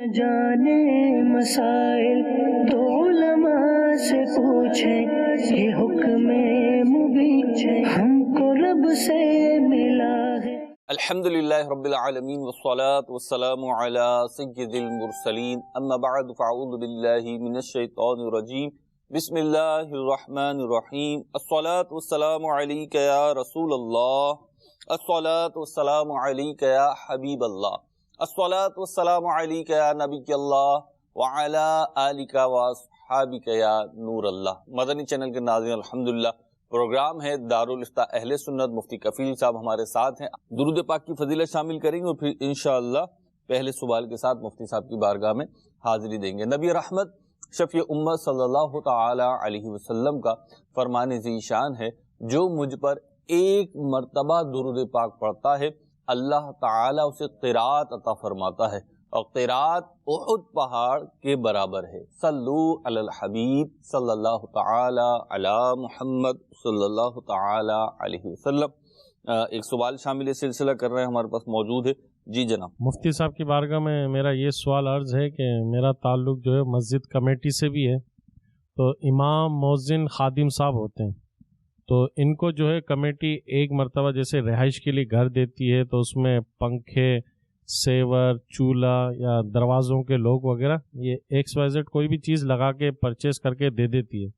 جانے مسائل تو علماء سے پوچھیں، یہ حکم مبین ہم کو رب سے ملا ہے۔ الحمدللہ رب العالمین والصلاة والسلام علی سید المرسلین، اما بعد فاعوذ باللہ من الشیطان الرجیم، بسم اللہ الرحمن الرحیم۔ الصلاة والسلام علیک یا رسول اللہ، الصلاة والسلام علیک یا حبیب اللہ، الصلاة والسلام علیک یا نبی اللہ وعلی آلک واصحابک یا نور اللہ۔ مدنی چینل کے ناظرین، الحمدللہ پروگرام ہے دارالافتاء اہل سنت، مفتی کفیل صاحب ہمارے ساتھ ہیں، درود پاک کی فضیلت شامل کریں گے اور پھر انشاءاللہ پہلے سوال کے ساتھ مفتی صاحب کی بارگاہ میں حاضری دیں گے۔ نبی رحمت شفیع امت صلی اللہ تعالی علیہ وسلم کا فرمان ذی شان ہے، جو مجھ پر ایک مرتبہ درود پاک پڑھتا ہے اللہ تعالی اسے قرات عطا فرماتا ہے، اور قرات احد پہاڑ کے برابر ہے۔ صلو علی الحبیب صلی اللہ تعالی علی محمد صلی اللہ تعالی علیہ وسلم۔ ایک سوال شامل سلسلہ کر رہے ہیں، ہمارے پاس موجود ہے۔ جی جناب۔ مفتی صاحب کی بارگاہ میں میرا یہ سوال عرض ہے کہ میرا تعلق جو ہے مسجد کمیٹی سے بھی ہے، تو امام، مؤذن، خادم صاحب ہوتے ہیں، تو ان کو جو ہے کمیٹی ایک مرتبہ جیسے رہائش کے لیے گھر دیتی ہے، تو اس میں پنکھے، سیور، چولہا یا دروازوں کے لوگ وغیرہ یہ ایکس وائی زیڈ کوئی بھی چیز لگا کے پرچیز کر کے دے دیتی ہے۔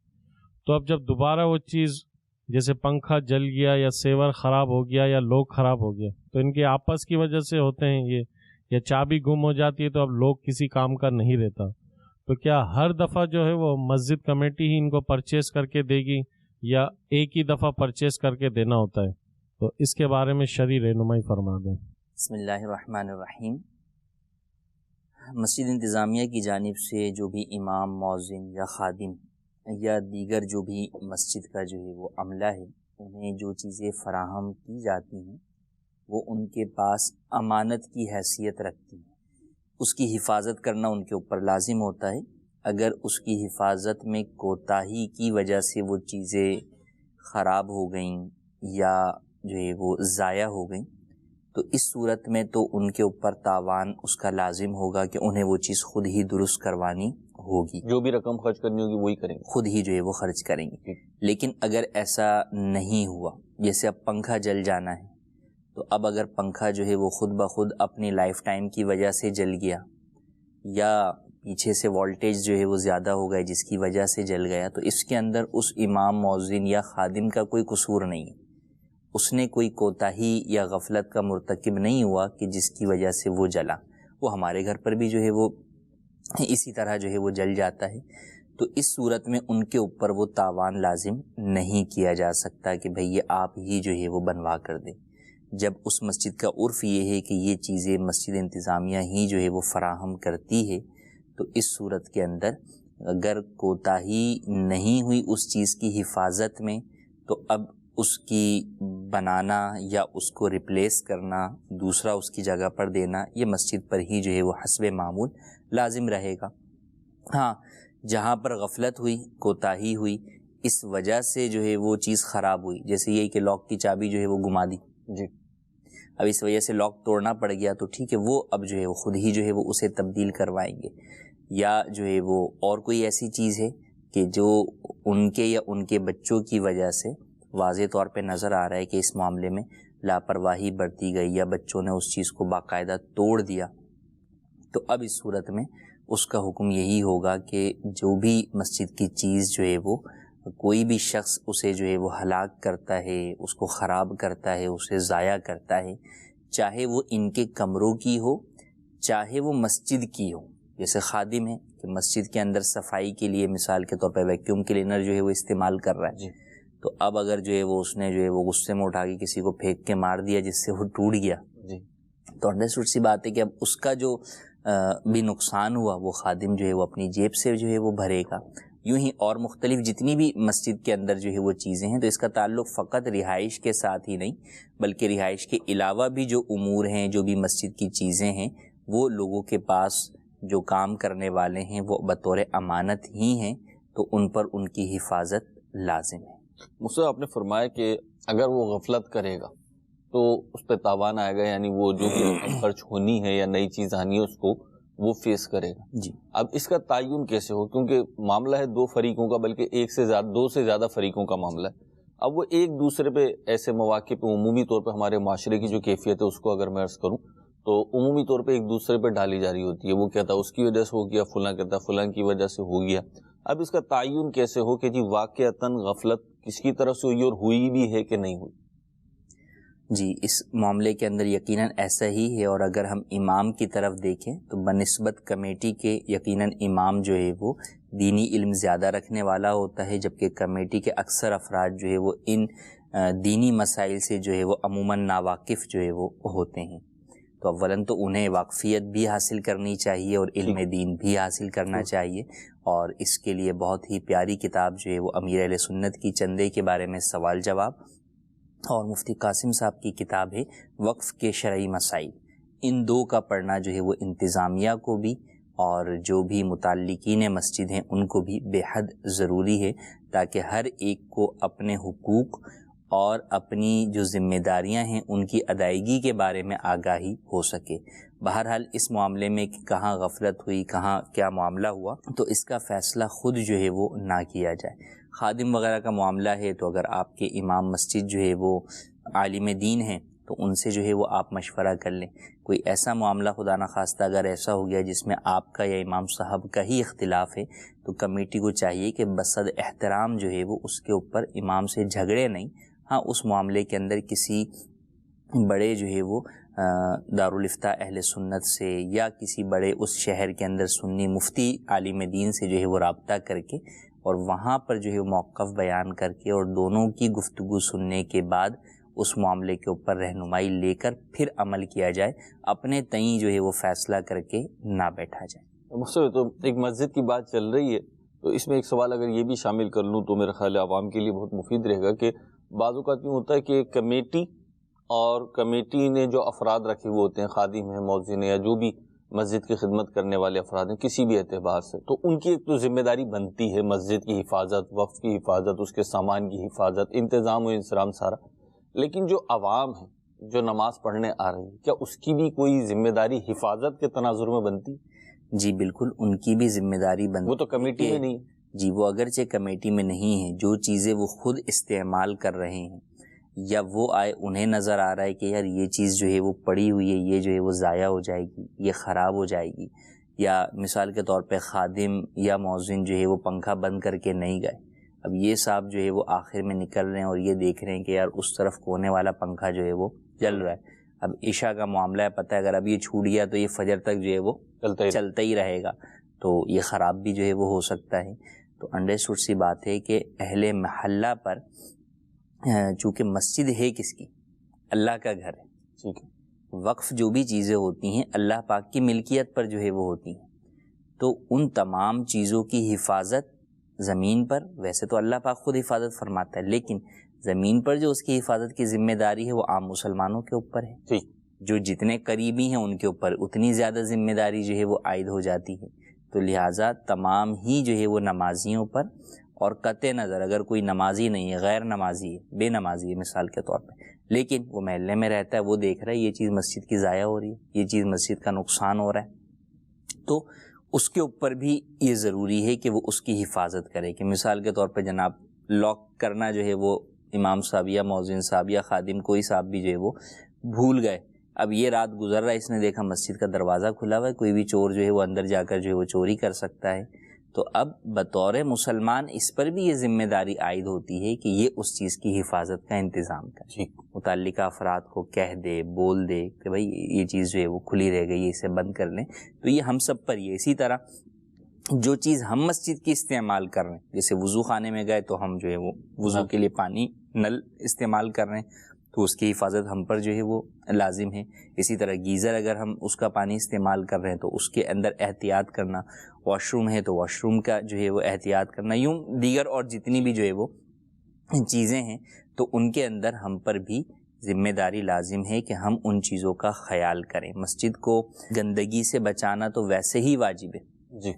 تو اب جب دوبارہ وہ چیز جیسے پنکھا جل گیا یا سیور خراب ہو گیا یا لوگ خراب ہو گیا، تو ان کے آپس کی وجہ سے ہوتے ہیں یہ، یا چابی گم ہو جاتی ہے تو اب لوگ کسی کام کا نہیں رہتا، تو کیا ہر دفعہ جو ہے وہ مسجد کمیٹی ہی ان کو پرچیز کر کے دے گی یا ایک ہی دفعہ پرچیز کر کے دینا ہوتا ہے؟ تو اس کے بارے میں شرعی رہنمائی فرما دیں۔ بسم اللہ الرحمن الرحیم۔ مسجد انتظامیہ کی جانب سے جو بھی امام، مؤذن یا خادم یا دیگر جو بھی مسجد کا جو ہے وہ عملہ ہے، انہیں جو چیزیں فراہم کی جاتی ہیں وہ ان کے پاس امانت کی حیثیت رکھتی ہیں، اس کی حفاظت کرنا ان کے اوپر لازم ہوتا ہے۔ اگر اس کی حفاظت میں کوتاہی کی وجہ سے وہ چیزیں خراب ہو گئیں یا جو ہے وہ ضائع ہو گئیں، تو اس صورت میں تو ان کے اوپر تاوان اس کا لازم ہوگا کہ انہیں وہ چیز خود ہی درست کروانی ہوگی، جو بھی رقم خرچ کرنی ہوگی وہی کریں گے، خود ہی جو ہے وہ خرچ کریں گے۔ لیکن اگر ایسا نہیں ہوا، جیسے اب پنکھا جل جانا ہے، تو اب اگر پنکھا جو ہے وہ خود بخود اپنی لائف ٹائم کی وجہ سے جل گیا، یا پیچھے سے وولٹیج جو ہے وہ زیادہ ہو گیا جس کی وجہ سے جل گیا، تو اس کے اندر اس امام، مؤذن یا خادم کا کوئی قصور نہیں ہے، اس نے کوئی کوتاہی یا غفلت کا مرتکب نہیں ہوا کہ جس کی وجہ سے وہ جلا۔ وہ ہمارے گھر پر بھی جو ہے وہ اسی طرح جو ہے وہ جل جاتا ہے، تو اس صورت میں ان کے اوپر وہ تاوان لازم نہیں کیا جا سکتا کہ بھئی یہ آپ ہی جو ہے وہ بنوا کر دیں۔ جب اس مسجد کا عرف یہ ہے کہ یہ چیزیں مسجد انتظامیہ ہی جو ہے وہ فراہم کرتی ہے، تو اس صورت کے اندر اگر کوتاہی نہیں ہوئی اس چیز کی حفاظت میں، تو اب اس کی بنانا یا اس کو ریپلیس کرنا، دوسرا اس کی جگہ پر دینا، یہ مسجد پر ہی جو ہے وہ حسب معمول لازم رہے گا۔ ہاں، جہاں پر غفلت ہوئی، کوتاہی ہوئی، اس وجہ سے جو ہے وہ چیز خراب ہوئی، جیسے یہ کہ لاک کی چابی جو ہے وہ گما دی، جی، اب اس وجہ سے لاک توڑنا پڑ گیا، تو ٹھیک ہے، وہ اب جو ہے وہ خود ہی جو ہے وہ اسے تبدیل کروائیں گے۔ یا جو ہے وہ اور کوئی ایسی چیز ہے کہ جو ان کے یا ان کے بچوں کی وجہ سے واضح طور پہ نظر آ رہا ہے کہ اس معاملے میں لاپرواہی برتی گئی یا بچوں نے اس چیز کو باقاعدہ توڑ دیا، تو اب اس صورت میں اس کا حکم یہی ہوگا کہ جو بھی مسجد کی چیز جو ہے وہ کوئی بھی شخص اسے جو ہے وہ ہلاک کرتا ہے، اس کو خراب کرتا ہے، اسے ضائع کرتا ہے، چاہے وہ ان کے کمروں کی ہو، چاہے وہ مسجد کی ہو۔ جیسے خادم ہے کہ مسجد کے اندر صفائی کے لیے مثال کے طور پہ ویکیوم کلینر جو ہے وہ استعمال کر رہا ہے، جی، تو اب اگر جو ہے وہ اس نے جو ہے وہ غصے میں اٹھا کے کسی کو پھینک کے مار دیا جس سے وہ ٹوٹ گیا، جی، تو انڈرسٹوڈ سی بات ہے کہ اب اس کا جو بھی نقصان ہوا وہ خادم جو ہے وہ اپنی جیب سے جو ہے وہ بھرے گا۔ یوں ہی اور مختلف جتنی بھی مسجد کے اندر جو ہے وہ چیزیں ہیں، تو اس کا تعلق فقط رہائش کے ساتھ ہی نہیں بلکہ رہائش کے علاوہ بھی جو امور ہیں، جو بھی مسجد کی چیزیں ہیں، وہ لوگوں کے پاس جو کام کرنے والے ہیں وہ بطور امانت ہی ہیں، تو ان پر ان کی حفاظت لازم ہے۔ مجھ سے آپ نے فرمایا کہ اگر وہ غفلت کرے گا تو اس پہ تاوان آئے گا، یعنی وہ جو بھی رقم خرچ ہونی ہے یا نئی چیز آنی ہے اس کو وہ فیس کرے گا. جی اب اس کا تعین کیسے ہو؟ کیونکہ معاملہ ہے دو فریقوں کا، بلکہ دو سے زیادہ فریقوں کا معاملہ ہے. اب وہ ایک دوسرے پہ ایسے مواقع پہ عمومی طور پہ ہمارے معاشرے کی جو کیفیت ہے اس کو اگر میں عرض کروں تو عمومی طور پہ ایک دوسرے پہ ڈالی جا رہی ہوتی ہے. وہ کہتا ہے اس کی وجہ سے ہو گیا، فلاں کہتا ہے فلاں کی وجہ سے ہو گیا. اب اس کا تعین کیسے ہو کہ جی واقعتاً غفلت کس کی طرف سے ہوئی اور ہوئی بھی ہے کہ نہیں ہوئی؟ جی اس معاملے کے اندر یقیناً ایسا ہی ہے. اور اگر ہم امام کی طرف دیکھیں تو بنسبت کمیٹی کے یقیناً امام جو ہے وہ دینی علم زیادہ رکھنے والا ہوتا ہے، جبکہ کمیٹی کے اکثر افراد جو ہے وہ ان دینی مسائل سے جو ہے وہ عموماً ناواقف جو ہے وہ ہوتے ہیں. تو اولاً تو انہیں واقفیت بھی حاصل کرنی چاہیے اور علم دین بھی حاصل کرنا چاہیے. اور اس کے لیے بہت ہی پیاری کتاب جو ہے وہ امیر اہل سنت کی چندے کے بارے میں سوال جواب، اور مفتی قاسم صاحب کی کتاب ہے وقف کے شرعی مسائل. ان دو کا پڑھنا جو ہے وہ انتظامیہ کو بھی اور جو بھی متعلقین مسجد ہیں ان کو بھی بے حد ضروری ہے، تاکہ ہر ایک کو اپنے حقوق اور اپنی جو ذمہ داریاں ہیں ان کی ادائیگی کے بارے میں آگاہی ہو سکے. بہرحال اس معاملے میں کہ کہاں غفلت ہوئی، کہاں کیا معاملہ ہوا، تو اس کا فیصلہ خود جو ہے وہ نہ کیا جائے. خادم وغیرہ کا معاملہ ہے تو اگر آپ کے امام مسجد جو ہے وہ عالم دین ہیں تو ان سے جو ہے وہ آپ مشورہ کر لیں. کوئی ایسا معاملہ خدا نخواستہ اگر ایسا ہو گیا جس میں آپ کا یا امام صاحب کا ہی اختلاف ہے تو کمیٹی کو چاہیے کہ بصد احترام جو ہے وہ اس کے اوپر امام سے جھگڑے نہیں. ہاں اس معاملے کے اندر کسی بڑے جو ہے وہ دارالفتہ اہل سنت سے یا کسی بڑے اس شہر کے اندر سنی مفتی عالم دین سے جو ہے وہ رابطہ کر کے اور وہاں پر جو ہے موقف بیان کر کے اور دونوں کی گفتگو سننے کے بعد اس معاملے کے اوپر رہنمائی لے کر پھر عمل کیا جائے. اپنے تئیں جو ہے وہ فیصلہ کر کے نہ بیٹھا جائے. مقصد تو ایک مسجد کی بات چل رہی ہے تو اس میں ایک سوال اگر یہ بھی شامل کر لوں تو میرا خیال ہے عوام کے لیے بہت مفید رہے گا کہ بعض اوقات یوں ہوتا ہے کہ کمیٹی اور کمیٹی نے جو افراد رکھے ہوئے ہوتے ہیں، خادم ہیں، مؤذن ہیں، یا جو بھی مسجد کی خدمت کرنے والے افراد ہیں کسی بھی اعتبار سے، تو ان کی ایک تو ذمہ داری بنتی ہے مسجد کی حفاظت، وقف کی حفاظت، اس کے سامان کی حفاظت، انتظام و انصرام سارا. لیکن جو عوام ہے جو نماز پڑھنے آ رہی ہے، کیا اس کی بھی کوئی ذمہ داری حفاظت کے تناظر میں بنتی؟ جی بالکل ان کی بھی ذمہ داری بنتی. وہ تو کمیٹی میں نہیں. جی وہ اگرچہ کمیٹی میں نہیں ہے، جو چیزیں وہ خود استعمال کر رہے ہیں یا وہ آئے انہیں نظر آ رہا ہے کہ یار یہ چیز جو ہے وہ پڑی ہوئی ہے، یہ جو ہے وہ ضائع ہو جائے گی، یہ خراب ہو جائے گی، یا مثال کے طور پہ خادم یا مؤذن جو ہے وہ پنکھا بند کر کے نہیں گئے، اب یہ صاحب جو ہے وہ آخر میں نکل رہے ہیں اور یہ دیکھ رہے ہیں کہ یار اس طرف کونے والا پنکھا جو ہے وہ جل رہا ہے. اب عشاء کا معاملہ ہے، پتہ ہے اگر اب یہ چھوٹ گیا تو یہ فجر تک جو ہے وہ چلتا ہی رہے گا، تو یہ خراب بھی جو ہے وہ ہو سکتا ہے. تو انڈرسٹوڈ سی بات ہے کہ اہل محلہ پر چونکہ مسجد ہے کس کی؟ اللہ کا گھر ہے. ٹھیک ہے. وقف جو بھی چیزیں ہوتی ہیں اللہ پاک کی ملکیت پر جو ہے وہ ہوتی ہیں، تو ان تمام چیزوں کی حفاظت زمین پر، ویسے تو اللہ پاک خود حفاظت فرماتا ہے، لیکن زمین پر جو اس کی حفاظت کی ذمہ داری ہے وہ عام مسلمانوں کے اوپر ہے. ٹھیک. جو جتنے قریبی ہیں ان کے اوپر اتنی زیادہ ذمہ داری جو ہے وہ عائد ہو جاتی ہے. تو لہٰذا تمام ہی جو ہے وہ نمازیوں پر، اور قطع نظر اگر کوئی نمازی نہیں ہے، غیر نمازی ہے، بے نمازی ہے مثال کے طور پہ، لیکن وہ محلے میں رہتا ہے، وہ دیکھ رہا ہے یہ چیز مسجد کی ضائع ہو رہی ہے، یہ چیز مسجد کا نقصان ہو رہا ہے، تو اس کے اوپر بھی یہ ضروری ہے کہ وہ اس کی حفاظت کرے. کہ مثال کے طور پہ جناب لاک کرنا جو ہے وہ امام صاحب یا مؤذن صاحب یا خادم کوئی صاحب بھی جو ہے وہ بھول گئے، اب یہ رات گزر رہا ہے، اس نے دیکھا مسجد کا دروازہ کھلا ہوا ہے، کوئی بھی چور جو ہے وہ اندر جا کر جو ہے وہ چوری کر سکتا ہے، تو اب بطور مسلمان اس پر بھی یہ ذمہ داری عائد ہوتی ہے کہ یہ اس چیز کی حفاظت کا انتظام کرے. متعلقہ افراد کو کہہ دے، بول دے کہ بھائی یہ چیز جو ہے وہ کھلی رہ گئی ہے، اسے بند کر لیں. تو یہ ہم سب پر یہ. اسی طرح جو چیز ہم مسجد کی استعمال کر رہے ہیں، جیسے وضو خانے میں گئے تو ہم جو ہے وہ وضو کے لیے پانی نل استعمال کر رہے ہیں، تو اس کی حفاظت ہم پر جو ہے وہ لازم ہے. اسی طرح گیزر اگر ہم اس کا پانی استعمال کر رہے ہیں تو اس کے اندر احتیاط کرنا، واش روم ہے تو واش روم کا جو ہے وہ احتیاط کرنا، یوں دیگر اور جتنی بھی جو ہے وہ چیزیں ہیں تو ان کے اندر ہم پر بھی ذمہ داری لازم ہے کہ ہم ان چیزوں کا خیال کریں. مسجد کو گندگی سے بچانا تو ویسے ہی واجب ہے جی،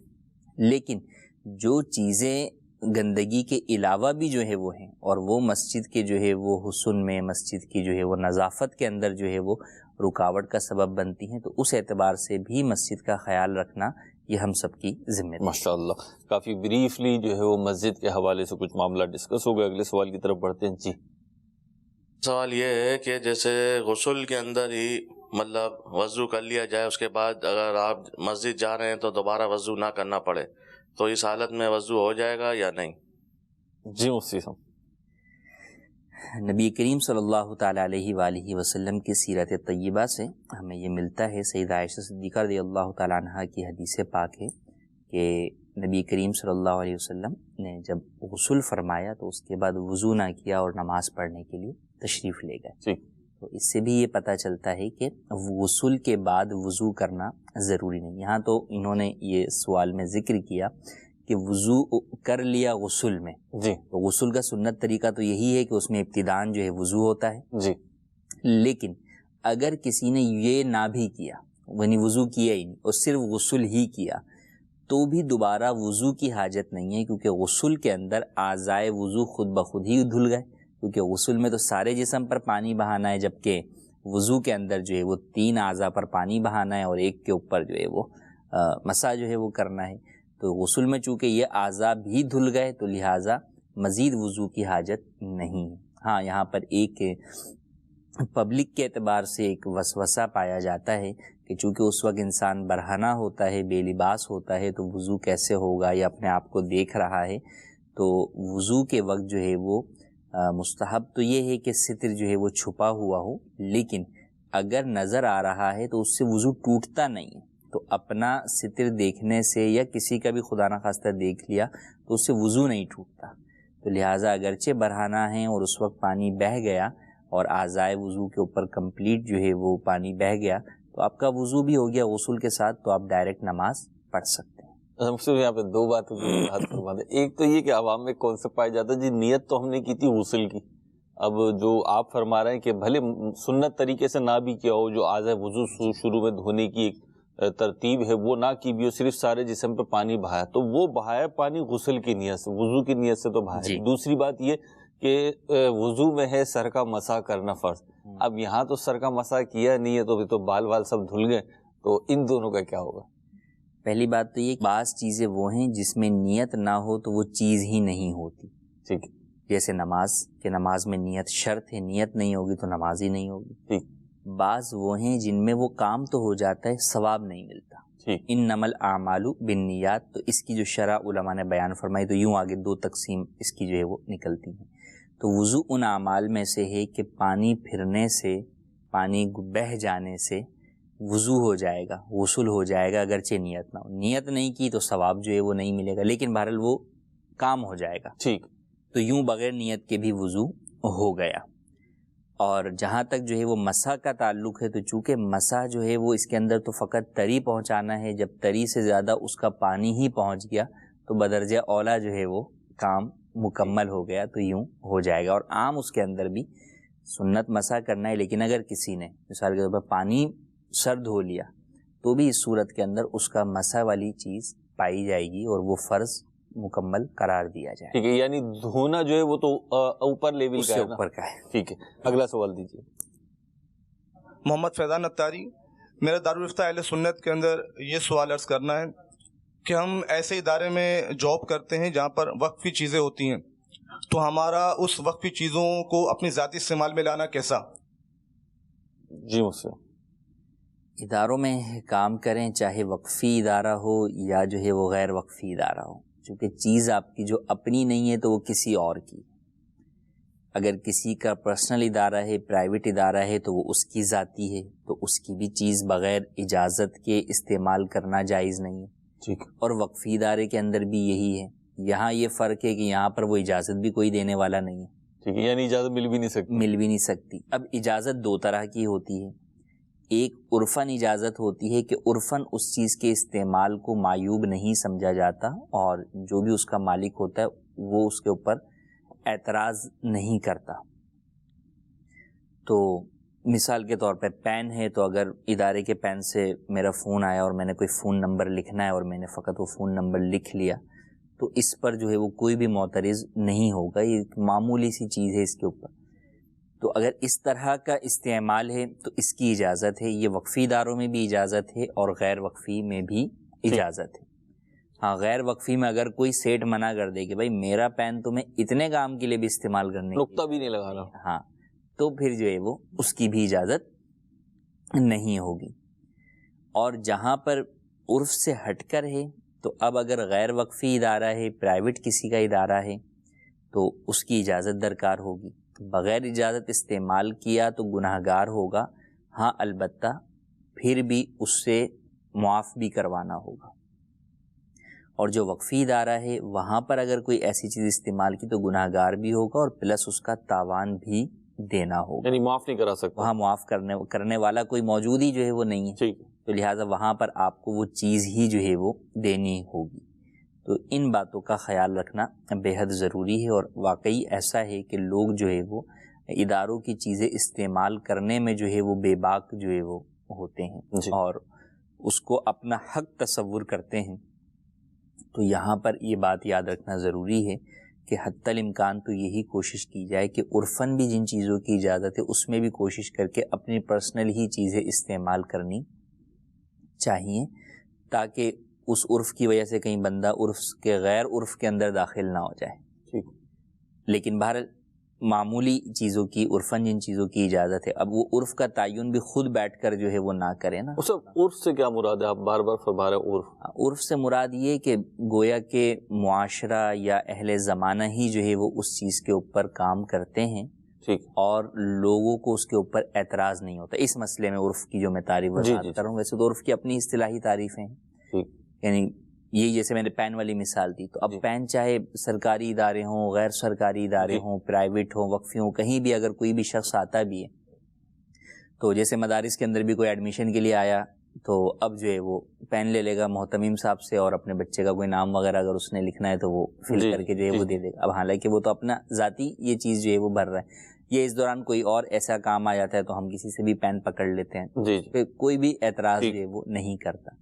لیکن جو چیزیں گندگی کے علاوہ بھی جو ہے وہ ہیں اور وہ مسجد کے جو ہے وہ حسن میں، مسجد کی جو ہے وہ نظافت کے اندر جو ہے وہ رکاوٹ کا سبب بنتی ہیں، تو اس اعتبار سے بھی مسجد کا خیال رکھنا یہ ہم سب کی ذمہ داری ہے۔ ماشاءاللہ، کافی بریفلی جو ہے وہ مسجد کے حوالے سے کچھ معاملہ ڈسکس ہو گئے. اگلے سوال کی طرف بڑھتے ہیں. جی سوال یہ ہے کہ جیسے غسل کے اندر ہی مطلب وضو کر لیا جائے، اس کے بعد اگر آپ مسجد جا رہے ہیں تو دوبارہ وضو نہ کرنا پڑے، تو اس حالت میں وضو ہو جائے گا یا نہیں؟ جی مفتی صاحب. نبی کریم صلی اللہ تعالیٰ علیہ وآلہ وسلم کی سیرت طیبہ سے ہمیں یہ ملتا ہے، سیدہ عائشہ صدیقہ رضی اللہ تعالیٰ عنہ کی حدیث پاک ہے کہ نبی کریم صلی اللہ علیہ وسلم نے جب غسل فرمایا تو اس کے بعد وضو نہ کیا اور نماز پڑھنے کے لیے تشریف لے گئے. تو اس سے بھی یہ پتہ چلتا ہے کہ غسل کے بعد وضو کرنا ضروری نہیں. یہاں تو انہوں نے یہ سوال میں ذکر کیا کہ وضو کر لیا غسل میں، جی تو غسل کا سنت طریقہ تو یہی ہے کہ اس میں ابتداءً جو ہے وضو ہوتا ہے. جی لیکن اگر کسی نے یہ نہ بھی کیا، یعنی وضو کیا ہی نہیں اور صرف غسل ہی کیا، تو بھی دوبارہ وضو کی حاجت نہیں ہے، کیونکہ غسل کے اندر اعضائے وضو خود بخود ہی دھل گئے. کیونکہ غسل میں تو سارے جسم پر پانی بہانا ہے، جبکہ وضو کے اندر جو ہے وہ 3 اعضاء پر پانی بہانا ہے اور ایک کے اوپر جو ہے وہ مسح جو ہے وہ کرنا ہے. تو غسل میں چونکہ یہ اعضاء بھی دھل گئے تو لہٰذا مزید وضو کی حاجت نہیں ہے. ہاں یہاں پر ایک پبلک کے اعتبار سے ایک وسوسہ پایا جاتا ہے کہ چونکہ اس وقت انسان برہنہ ہوتا ہے، بے لباس ہوتا ہے، تو وضو کیسے ہوگا، یا اپنے آپ کو دیکھ رہا ہے. تو وضو کے وقت جو ہے وہ مستحب تو یہ ہے کہ ستر جو ہے وہ چھپا ہوا ہو، لیکن اگر نظر آ رہا ہے تو اس سے وضو ٹوٹتا نہیں ہے. تو اپنا ستر دیکھنے سے یا کسی کا بھی خدا نخواستہ دیکھ لیا تو اس سے وضو نہیں ٹوٹتا. تو لہٰذا اگرچہ برہنہ ہیں اور اس وقت پانی بہہ گیا اور اعضائے وضو کے اوپر کمپلیٹ جو ہے وہ پانی بہہ گیا، تو آپ کا وضو بھی ہو گیا غسل کے ساتھ، تو آپ ڈائریکٹ نماز پڑھ سکتے ہیں. یہاں پہ 2 باتوں کی بات فرما دیں. ایک تو یہ کہ عوام میں کانسیپٹ پایا جاتا ہے جی نیت تو ہم نے کی تھی غسل کی، اب جو آپ فرما رہے ہیں کہ بھلے سنت طریقے سے نہ بھی کیا ہو، جو اعضائے وضو شروع میں دھونے کی ایک ترتیب ہے وہ نہ کی بھی ہو، صرف سارے جسم پہ پانی بہایا، تو وہ بہایا پانی غسل کی نیت سے، وضو کی نیت سے تو بہایا. جی. دوسری بات یہ کہ وضو میں ہے سر کا مسح کرنا فرض. اب یہاں تو سر کا مسح کیا نہیں ہے تو بال سب دھل گئے، تو ان دونوں کا کیا ہوگا؟ پہلی بات تو یہ بعض چیزیں وہ ہیں جس میں نیت نہ ہو تو وہ چیز ہی نہیں ہوتی. ٹھیک ہے. جیسے نماز، کہ نماز میں نیت شرط ہے، نیت نہیں ہوگی تو نماز ہی نہیں ہوگی. ٹھیک. بعض وہ ہیں جن میں وہ کام تو ہو جاتا ہے، ثواب نہیں ملتا. ٹھیک. انما الاعمال بالنیات، تو اس کی جو شرح علماء نے بیان فرمائی، تو یوں آگے 2 تقسیم اس کی جو ہے وہ نکلتی ہیں. تو وضو ان اعمال میں سے ہے کہ پانی پھرنے سے، پانی بہہ جانے سے وضو ہو جائے گا، غسل ہو جائے گا، اگرچہ نیت نہ ہو. نیت نہیں کی تو ثواب جو ہے وہ نہیں ملے گا، لیکن بہرحال وہ کام ہو جائے گا. ٹھیک. تو یوں بغیر نیت کے بھی وضو ہو گیا. اور جہاں تک جو ہے وہ مسح کا تعلق ہے، تو چونکہ مسح جو ہے وہ اس کے اندر تو فقط تری پہنچانا ہے، جب تری سے زیادہ اس کا پانی ہی پہنچ گیا تو بدرجہ اولا جو ہے وہ کام مکمل ہو گیا، تو یوں ہو جائے گا. اور عام اس کے اندر بھی سنت مسح کرنا ہے، لیکن اگر کسی نے مثال کے طور پر پانی سر دھو لیا تو بھی اس صورت کے اندر اس کا مسح والی چیز پائی جائے گی اور وہ فرض مکمل قرار دیا جائے. ٹھیک ہے، یعنی دھونا جو ہے وہ تو اوپر لیول اس کا سے ہے نا؟ اوپر کا ہے. ٹھیک ہے. اگلا سوال دیجیے. محمد فیضان اتاری. میرا دارالفتہ اہل سنت کے اندر یہ سوال عرض کرنا ہے کہ ہم ایسے ادارے میں جاب کرتے ہیں جہاں پر وقفی چیزیں ہوتی ہیں، تو ہمارا اس وقفی چیزوں کو اپنی ذاتی استعمال میں لانا کیسا؟ جی مجھ سے اداروں میں کام کریں، چاہے وقفی ادارہ ہو یا جو ہے وہ غیر وقفی ادارہ ہو، چونکہ چیز آپ کی جو اپنی نہیں ہے تو وہ کسی اور کی. اگر کسی کا پرسنل ادارہ ہے، پرائیویٹ ادارہ ہے، تو وہ اس کی ذاتی ہے، تو اس کی بھی چیز بغیر اجازت کے استعمال کرنا جائز نہیں ہے. ٹھیک. اور وقفی ادارے کے اندر بھی یہی ہے. یہاں یہ فرق ہے کہ یہاں پر وہ اجازت بھی کوئی دینے والا نہیں ہے. ٹھیک ہے، یعنی اجازت مل بھی نہیں سکتی. اب اجازت 2 طرح کی ہوتی ہے. ایک عرفاً اجازت ہوتی ہے کہ عرفاً اس چیز کے استعمال کو معیوب نہیں سمجھا جاتا، اور جو بھی اس کا مالک ہوتا ہے وہ اس کے اوپر اعتراض نہیں کرتا. تو مثال کے طور پہ پین ہے، تو اگر ادارے کے پین سے میرا فون آیا اور میں نے کوئی فون نمبر لکھنا ہے اور میں نے فقط وہ فون نمبر لکھ لیا، تو اس پر جو ہے وہ کوئی بھی معترض نہیں ہوگا. یہ ایک معمولی سی چیز ہے اس کے اوپر. تو اگر اس طرح کا استعمال ہے تو اس کی اجازت ہے، یہ وقفی اداروں میں بھی اجازت ہے اور غیر وقفی میں بھی اجازت ہے۔ ہاں، غیر وقفی میں اگر کوئی سیٹ منع کر دے کہ بھائی میرا پین تو میں اتنے کام کے لیے بھی استعمال کرنے نقطہ بھی نہیں لگانا، ہاں، تو پھر جو ہے وہ اس کی بھی اجازت نہیں ہوگی۔ اور جہاں پر عرف سے ہٹ کر ہے تو اب اگر غیر وقفی ادارہ ہے، پرائیویٹ کسی کا ادارہ ہے، تو اس کی اجازت درکار ہوگی۔ بغیر اجازت استعمال کیا تو گناہ گار ہوگا، ہاں البتہ پھر بھی اس سے معاف بھی کروانا ہوگا۔ اور جو وقفی ادارہ ہے وہاں پر اگر کوئی ایسی چیز استعمال کی تو گناہ گار بھی ہوگا اور پلس اس کا تاوان بھی دینا ہوگا، یعنی معاف نہیں کرا سکتا، وہاں معاف کرنے والا کوئی موجود ہی جو ہے وہ نہیں ہے، ٹھیک ہے، تو لہٰذا وہاں پر آپ کو وہ چیز ہی جو ہے وہ دینی ہوگی۔ تو ان باتوں کا خیال رکھنا بے حد ضروری ہے، اور واقعی ایسا ہے کہ لوگ جو ہے وہ اداروں کی چیزیں استعمال کرنے میں جو ہے وہ بے باک جو ہے وہ ہوتے ہیں جی، اور اس کو اپنا حق تصور کرتے ہیں۔ تو یہاں پر یہ بات یاد رکھنا ضروری ہے کہ حتی الامکان تو یہی کوشش کی جائے کہ عرفاً بھی جن چیزوں کی اجازت ہے اس میں بھی کوشش کر کے اپنی پرسنل ہی چیزیں استعمال کرنی چاہیے، تاکہ اس عرف کی وجہ سے کہیں بندہ عرف کے غیر عرف کے اندر داخل نہ ہو جائے۔ ٹھیک، لیکن بہرحال معمولی چیزوں کی عرفاً جن چیزوں کی اجازت ہے، اب وہ عرف کا تعین بھی خود بیٹھ کر جو ہے وہ نہ کرے نا۔ اس عرف سے کیا مراد ہے؟ آپ بار بار فرما رہے ہیں عرف، عرف سے مراد یہ کہ گویا کہ معاشرہ یا اہل زمانہ ہی جو ہے وہ اس چیز کے اوپر کام کرتے ہیں، ٹھیک، اور لوگوں کو اس کے اوپر اعتراض نہیں ہوتا۔ اس مسئلے میں عرف کی جو میں تعریف وضاحت کر رہا ہوں، ویسے تو عرف کی اپنی اصطلاحی تعریفیں ہیں، ٹھیک، یعنی یہ جیسے میں نے پین والی مثال دی، تو اب پین چاہے سرکاری ادارے ہوں، غیر سرکاری ادارے ہوں، پرائیویٹ ہوں، وقفی ہوں، کہیں بھی اگر کوئی بھی شخص آتا بھی ہے تو جیسے مدارس کے اندر بھی کوئی ایڈمیشن کے لیے آیا تو اب جو ہے وہ پین لے لے گا محتمم صاحب سے، اور اپنے بچے کا کوئی نام وغیرہ اگر اس نے لکھنا ہے تو وہ فل کر کے جو ہے وہ دے دے گا۔ اب حالانکہ وہ تو اپنا ذاتی یہ چیز جو ہے وہ بھر رہا ہے، یہ اس دوران کوئی اور ایسا کام آ جاتا ہے تو ہم کسی سے بھی پین پکڑ لیتے ہیں، پھر کوئی بھی اعتراض جو ہے وہ نہیں کرتا۔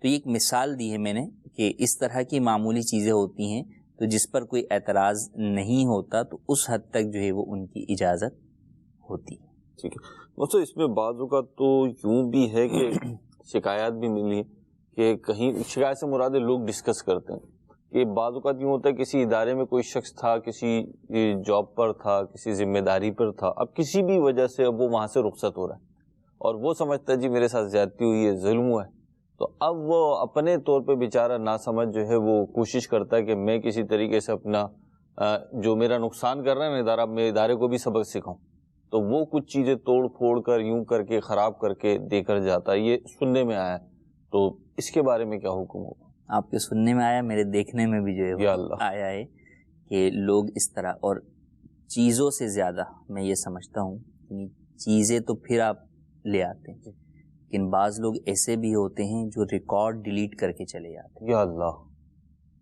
تو یہ ایک مثال دی ہے میں نے کہ اس طرح کی معمولی چیزیں ہوتی ہیں تو جس پر کوئی اعتراض نہیں ہوتا تو اس حد تک جو ہے وہ ان کی اجازت ہوتی ہے۔ ٹھیک ہے۔ دوستو اس میں بعض اوقات تو یوں بھی ہے کہ شکایات بھی ملی کہ کہیں شکایت سے مراد لوگ ڈسکس کرتے ہیں کہ بعض اوقات یوں ہوتا ہے کسی ادارے میں کوئی شخص تھا، کسی جاب پر تھا، کسی ذمہ داری پر تھا، اب کسی بھی وجہ سے اب وہ وہاں سے رخصت ہو رہا ہے اور وہ سمجھتا ہے جی میرے ساتھ زیادتی ہوئی ہے، ظلم ہوا ہے، تو اب وہ اپنے طور پہ بیچارہ ناسمجھ جو ہے وہ کوشش کرتا ہے کہ میں کسی طریقے سے اپنا جو میرا نقصان کر رہا ہے ادارہ، میں ادارے کو بھی سبق سکھاؤں، تو وہ کچھ چیزیں توڑ پھوڑ کر یوں کر کے خراب کر کے دے کر جاتا ہے۔ یہ سننے میں آیا ہے، تو اس کے بارے میں کیا حکم ہوگا؟ آپ کے سننے میں آیا، میرے دیکھنے میں بھی جو ہے یا وہ اللہ، آیا ہے کہ لوگ اس طرح، اور چیزوں سے زیادہ میں یہ سمجھتا ہوں کہ چیزیں تو پھر آپ لے آتے ہیں، لیکن بعض لوگ ایسے بھی ہوتے ہیں جو ریکارڈ ڈیلیٹ کر کے چلے جاتے ہیں، یا اللہ،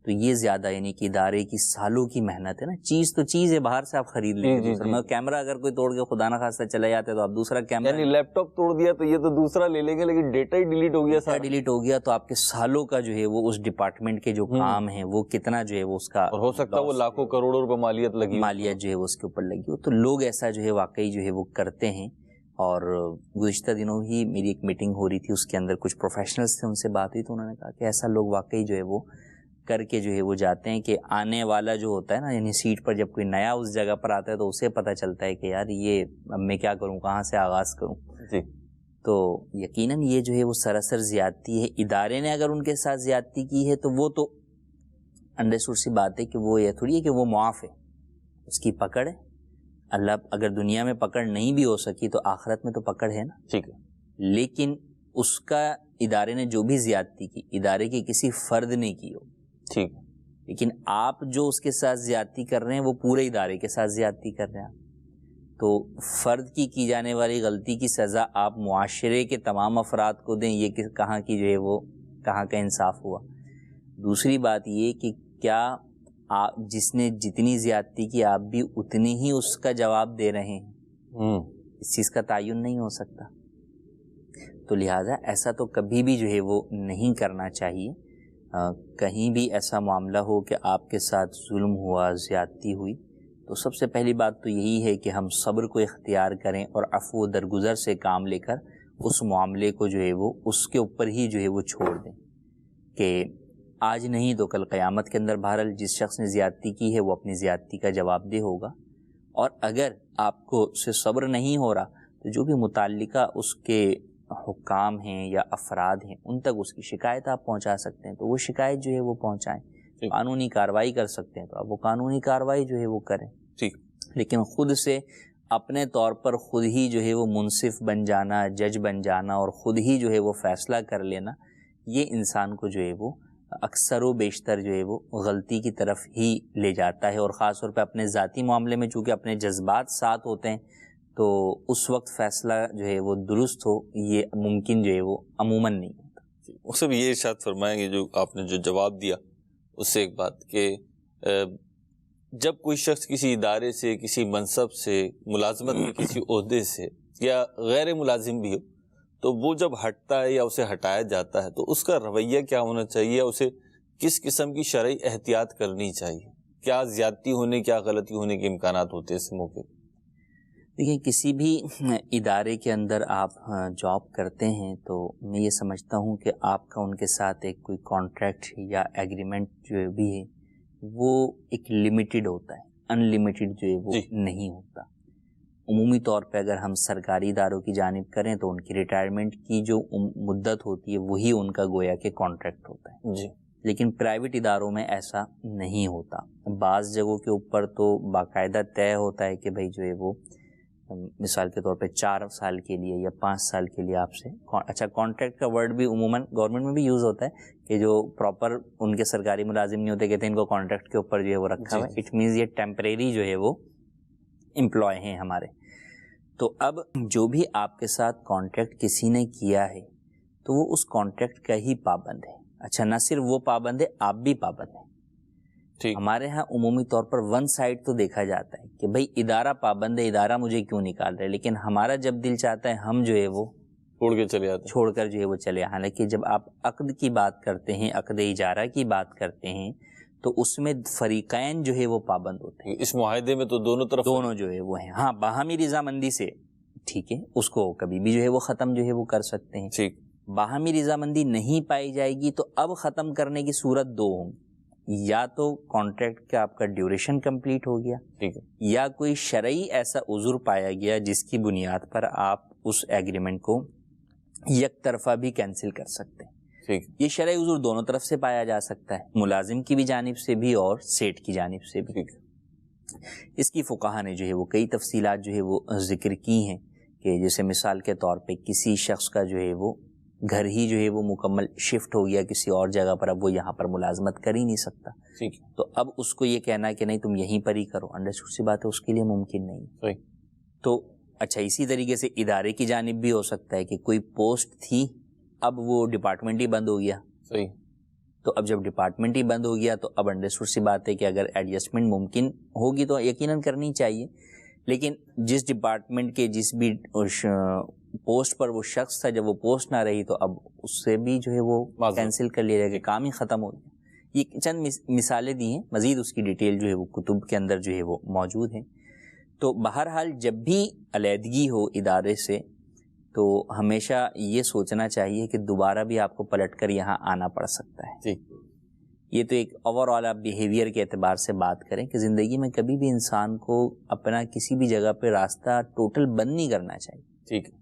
تو یہ زیادہ، یعنی کہ ادارے کی سالوں کی محنت ہے نا، چیز تو چیز ہے، باہر سے آپ خرید لیں گے، کیمرہ اگر کوئی توڑ کے خدا نہ خواستہ چلا جاتا ہے تو آپ دوسرا کیمرہ، یعنی لیپ ٹاپ توڑ دیا تو یہ تو دوسرا لے لیں گے، لیکن ڈیٹا ہی ڈیلیٹ ہو گیا، سارا ڈیلیٹ ہو گیا تو آپ کے سالوں کا جو ہے وہ اس ڈپارٹمنٹ کے جو کام ہے وہ کتنا جو ہے وہ اس کا، اور ہو سکتا ہے وہ لاکھوں کروڑوں روپے مالیت جو ہے وہ اس کے اوپر لگی ہو، تو لوگ ایسا جو ہے واقعی جو ہے وہ کرتے ہیں۔ اور گزشتہ دنوں ہی میری ایک میٹنگ ہو رہی تھی، اس کے اندر کچھ پروفیشنلز تھے، ان سے بات ہوئی تو انہوں نے کہا کہ ایسا لوگ واقعی جو ہے وہ کر کے جو ہے وہ جاتے ہیں کہ آنے والا جو ہوتا ہے نا، یعنی سیٹ پر جب کوئی نیا اس جگہ پر آتا ہے تو اسے پتہ چلتا ہے کہ یار یہ اب میں کیا کروں، کہاں سے آغاز کروں، تو یقیناً یہ جو ہے وہ سراسر زیادتی ہے۔ ادارے نے اگر ان کے ساتھ زیادتی کی ہے تو وہ تو انڈرسٹوڈ سی بات ہے کہ وہ یہ تھوڑی ہے کہ وہ معاف ہے، اس کی پکڑ ہے، اللہ اگر دنیا میں پکڑ نہیں بھی ہو سکی تو آخرت میں تو پکڑ ہے نا، ٹھیک ہے، لیکن اس کا ادارے نے جو بھی زیادتی کی، ادارے کے کسی فرد نے کی ہو، ٹھیک، لیکن آپ جو اس کے ساتھ زیادتی کر رہے ہیں وہ پورے ادارے کے ساتھ زیادتی کر رہے ہیں، تو فرد کی جانے والی غلطی کی سزا آپ معاشرے کے تمام افراد کو دیں، یہ کہاں کی جو ہے وہ کہاں کا انصاف ہوا۔ دوسری بات یہ کہ کیا جس نے جتنی زیادتی کی آپ بھی اتنی ہی اس کا جواب دے رہے ہیں، اس چیز کا تعین نہیں ہو سکتا، تو لہٰذا ایسا تو کبھی بھی جو ہے وہ نہیں کرنا چاہیے۔ کہیں بھی ایسا معاملہ ہو کہ آپ کے ساتھ ظلم ہوا، زیادتی ہوئی، تو سب سے پہلی بات تو یہی ہے کہ ہم صبر کو اختیار کریں اور عفو و درگزر سے کام لے کر اس معاملے کو جو ہے وہ اس کے اوپر ہی جو ہے وہ چھوڑ دیں کہ آج نہیں تو کل قیامت کے اندر بہرحال جس شخص نے زیادتی کی ہے وہ اپنی زیادتی کا جواب دہ ہوگا. اور اگر آپ کو سے صبر نہیں ہو رہا تو جو بھی متعلقہ اس کے حکام ہیں یا افراد ہیں ان تک اس کی شکایت آپ پہنچا سکتے ہیں, تو وہ شکایت جو ہے وہ پہنچائیں. قانونی کارروائی کر سکتے ہیں تو آپ وہ قانونی کارروائی جو ہے وہ کریں. ٹھیک. لیکن خود سے اپنے طور پر خود ہی جو ہے وہ منصف بن جانا, جج بن جانا اور خود ہی جو ہے وہ فیصلہ کر لینا, یہ انسان کو جو ہے وہ اکثر و بیشتر جو ہے وہ غلطی کی طرف ہی لے جاتا ہے. اور خاص طور پہ اپنے ذاتی معاملے میں چونکہ اپنے جذبات ساتھ ہوتے ہیں تو اس وقت فیصلہ جو ہے وہ درست ہو یہ ممکن جو ہے وہ عموماً نہیں ہوتا. اس سے بھی یہ ارشاد فرمائیں گے جو آپ نے جو جواب دیا اس سے ایک بات کہ جب کوئی شخص کسی ادارے سے, کسی منصب سے, ملازمت کے کسی عہدے سے یا غیر ملازم بھی ہو تو وہ جب ہٹتا ہے یا اسے ہٹایا جاتا ہے تو اس کا رویہ کیا ہونا چاہیے, اسے کس قسم کی شرعی احتیاط کرنی چاہیے, کیا زیادتی ہونے, کیا غلطی ہونے کے امکانات ہوتے ہیں اس موقع پہ؟ دیکھیں کسی بھی ادارے کے اندر آپ جاب کرتے ہیں تو میں یہ سمجھتا ہوں کہ آپ کا ان کے ساتھ ایک کوئی کانٹریکٹ یا ایگریمنٹ جو بھی ہے وہ ایک لمیٹڈ ہوتا ہے, ان لمیٹڈ جو ہے وہ نہیں ہوتا. عمومی طور پہ اگر ہم سرکاری اداروں کی جانب کریں تو ان کی ریٹائرمنٹ کی جو مدت ہوتی ہے وہی ان کا گویا کہ کانٹریکٹ ہوتا ہے جی. لیکن پرائیویٹ اداروں میں ایسا نہیں ہوتا. بعض جگہوں کے اوپر تو باقاعدہ طے ہوتا ہے کہ بھائی جو ہے وہ مثال کے طور پہ 4 سال کے لیے یا 5 سال کے لیے آپ سے, اچھا کانٹریکٹ کا ورڈ بھی عموماً گورنمنٹ میں بھی یوز ہوتا ہے کہ جو پراپر ان کے سرکاری ملازم نہیں ہوتے کہتے ہیں ان کو کانٹریکٹ کے اوپر جو ہے وہ رکھا ہوا ہے. اٹ مینز یہ ٹیمپریری جو ہے وہ امپلائے ہیں ہمارے. تو اب جو بھی آپ کے ساتھ کانٹریکٹ کسی نے کیا ہے تو وہ اس کانٹریکٹ کا ہی پابند ہے. اچھا نہ صرف وہ پابند ہے, آپ بھی پابند ہیں. ہمارے ہاں عمومی طور پر ون سائڈ تو دیکھا جاتا ہے کہ بھئی ادارہ پابند ہے, ادارہ مجھے کیوں نکال رہے, لیکن ہمارا جب دل چاہتا ہے ہم جو ہے وہ چھوڑ کر جو ہے وہ چلے. حالانکہ جب آپ عقد کی بات کرتے ہیں, عقد اجارہ کی بات کرتے ہیں تو اس میں فریقین جو ہے وہ پابند ہوتے ہیں. اس معاہدے میں تو دونوں جو ہے وہ ہیں. ہاں باہمی رضامندی سے ٹھیک ہے, اس کو کبھی بھی جو ہے وہ ختم جو ہے وہ کر سکتے ہیں. ٹھیک. باہمی رضامندی نہیں پائی جائے گی تو اب ختم کرنے کی صورت 2 ہوں, یا تو کانٹریکٹ کا آپ کا ڈیوریشن کمپلیٹ ہو گیا, ٹھیک ہے, یا کوئی شرعی ایسا عذر پایا گیا جس کی بنیاد پر آپ اس ایگریمنٹ کو یک طرفہ بھی کینسل کر سکتے ہیں. ٹھیک. یہ شرعی عذر دونوں طرف سے پایا جا سکتا ہے, ملازم کی بھی جانب سے بھی اور سیٹ کی جانب سے بھی. ٹھیک. اس کی فقہا نے جو ہے وہ کئی تفصیلات جو ہے وہ ذکر کی ہیں کہ جیسے مثال کے طور پہ کسی شخص کا جو ہے وہ گھر ہی جو ہے وہ مکمل شفٹ ہو گیا کسی اور جگہ پر, اب وہ یہاں پر ملازمت کر ہی نہیں سکتا. ٹھیک. تو اب اس کو یہ کہنا ہے کہ نہیں تم یہیں پر ہی کرو, انڈرسٹوڈ سی بات ہے, اس کے لیے ممکن نہیں. صحیح. تو اچھا اسی طریقے سے ادارے کی جانب بھی ہو سکتا ہے کہ کوئی پوسٹ تھی اب وہ ڈپارٹمنٹ ہی بند ہو گیا. صحیح. تو اب جب ڈپارٹمنٹ ہی بند ہو گیا تو اب انڈرسٹوڈ سی بات ہے کہ اگر ایڈجسٹمنٹ ممکن ہوگی تو یقیناً کرنی چاہیے, لیکن جس ڈپارٹمنٹ کے جس بھی پوسٹ پر وہ شخص تھا جب وہ پوسٹ نہ رہی تو اب اس سے بھی جو ہے وہ کینسل کر لیا جائے کہ کام ہی ختم ہو گیا. یہ چند مثالیں دی ہیں, مزید اس کی ڈیٹیل جو ہے وہ کتب کے اندر جو ہے وہ موجود ہیں. تو بہرحال جب بھی علیحدگی ہو ادارے سے تو ہمیشہ یہ سوچنا چاہیے کہ دوبارہ بھی آپ کو پلٹ کر یہاں آنا پڑ سکتا ہے. یہ تو ایک اوور آل آپ بیہیویئر کے اعتبار سے بات کریں کہ زندگی میں کبھی بھی انسان کو اپنا کسی بھی جگہ پہ راستہ ٹوٹل بند نہیں کرنا چاہیے. ٹھیک.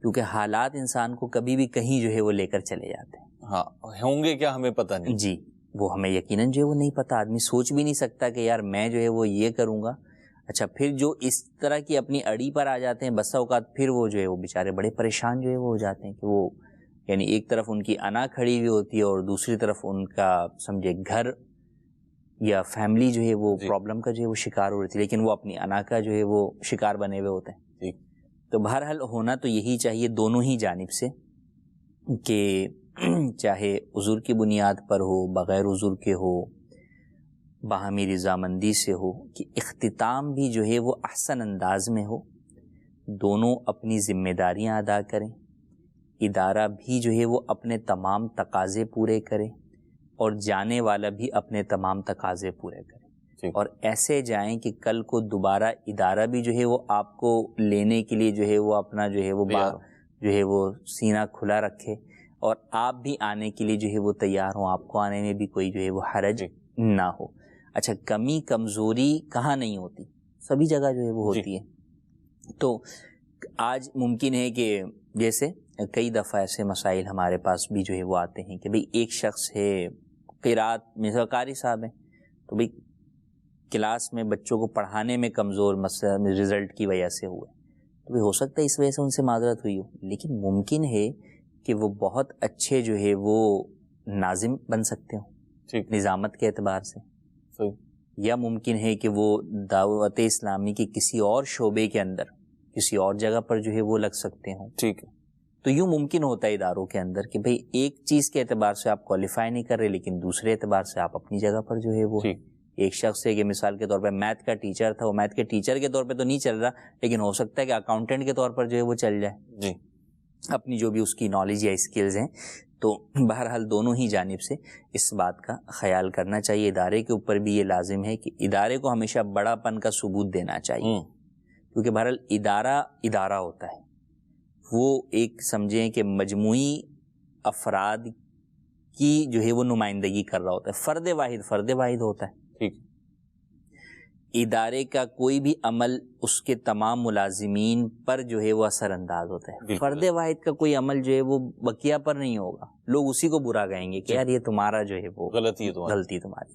کیونکہ حالات انسان کو کبھی بھی کہیں جو ہے وہ لے کر چلے جاتے ہیں. ہاں ہوں گے کیا ہمیں پتہ نہیں. جی وہ ہمیں یقیناً جو ہے وہ نہیں پتہ. آدمی سوچ بھی نہیں سکتا کہ یار میں جو ہے وہ یہ کروں گا. اچھا پھر جو اس طرح کی اپنی اڑی پر آ جاتے ہیں بسا اوقات پھر وہ جو ہے وہ بیچارے بڑے پریشان جو ہے وہ ہو جاتے ہیں کہ وہ یعنی ایک طرف ان کی انا کھڑی ہوئی ہوتی ہے اور دوسری طرف ان کا سمجھے گھر یا فیملی جو ہے وہ پرابلم کا جو ہے وہ شکار ہو رہی تھی, لیکن وہ اپنی انا کا جو ہے وہ شکار بنے ہوئے ہوتے ہیں. تو بہرحال ہونا تو یہی چاہیے دونوں ہی جانب سے کہ چاہے عذر کی بنیاد پر ہو بغیر عذر کے ہو باہمی رضامندی سے ہو کہ اختتام بھی جو ہے وہ احسن انداز میں ہو, دونوں اپنی ذمہ داریاں ادا کریں, ادارہ بھی جو ہے وہ اپنے تمام تقاضے پورے کرے اور جانے والا بھی اپنے تمام تقاضے پورے کرے. اور ایسے جائیں کہ کل کو دوبارہ ادارہ بھی جو ہے وہ آپ کو لینے کے لیے جو ہے وہ اپنا جو ہے وہ جو ہے وہ سینہ کھلا رکھے، اور آپ بھی آنے کے لیے جو ہے وہ تیار ہوں، آپ کو آنے میں بھی کوئی جو ہے وہ حرج نہ ہو۔ اچھا، کمی کمزوری کہاں نہیں ہوتی؟ سبھی جگہ جو ہے وہ ہوتی ہے۔ تو آج ممکن ہے کہ جیسے کئی دفعہ ایسے مسائل ہمارے پاس بھی جو ہے وہ آتے ہیں کہ بھئی ایک شخص ہے قرات مثلا قاری صاحب ہیں، تو بھئی کلاس میں بچوں کو پڑھانے میں کمزور، مثلا رزلٹ کی وجہ سے ہوئے، تو بھی ہو سکتا ہے اس وجہ سے ان سے معذرت ہوئی ہو، لیکن ممکن ہے کہ وہ بہت اچھے جو ہے وہ ناظم بن سکتے ہوں نظامت کے اعتبار سے، یا ممکن ہے کہ وہ دعوت اسلامی کے کسی اور شعبے کے اندر کسی اور جگہ پر جو ہے وہ لگ سکتے ہوں۔ ٹھیک ہے، تو یوں ممکن ہوتا ہے اداروں کے اندر کہ بھئی ایک چیز کے اعتبار سے آپ کوالیفائی نہیں کر رہے، لیکن دوسرے اعتبار سے آپ اپنی جگہ پر جو ہے وہ ایک شخص ہے کہ مثال کے طور پہ میتھ کا ٹیچر تھا، وہ میتھ کے ٹیچر کے طور پہ تو نہیں چل رہا، لیکن ہو سکتا ہے کہ اکاؤنٹنٹ کے طور پر جو ہے وہ چل جائے، اپنی جو بھی اس کی نالج یا اسکلز ہیں۔ تو بہرحال دونوں ہی جانب سے اس بات کا خیال کرنا چاہیے۔ ادارے کے اوپر بھی یہ لازم ہے کہ ادارے کو ہمیشہ بڑا پن کا ثبوت دینا چاہیے، کیونکہ بہرحال ادارہ ہوتا ہے، وہ ایک سمجھیں کہ مجموعی افراد کی جو ہے وہ نمائندگی کر رہا ہوتا ہے، فرد واحد ہوتا ہے۔ ادارے کا کوئی بھی عمل اس کے تمام ملازمین پر جو ہے وہ اثر انداز ہوتا ہے، فرد واحد کا کوئی عمل جو ہے وہ بقیہ پر نہیں ہوگا، لوگ اسی کو برا کہیں گے کہ یار یہ تمہارا جو ہے وہ غلطی تمہاری۔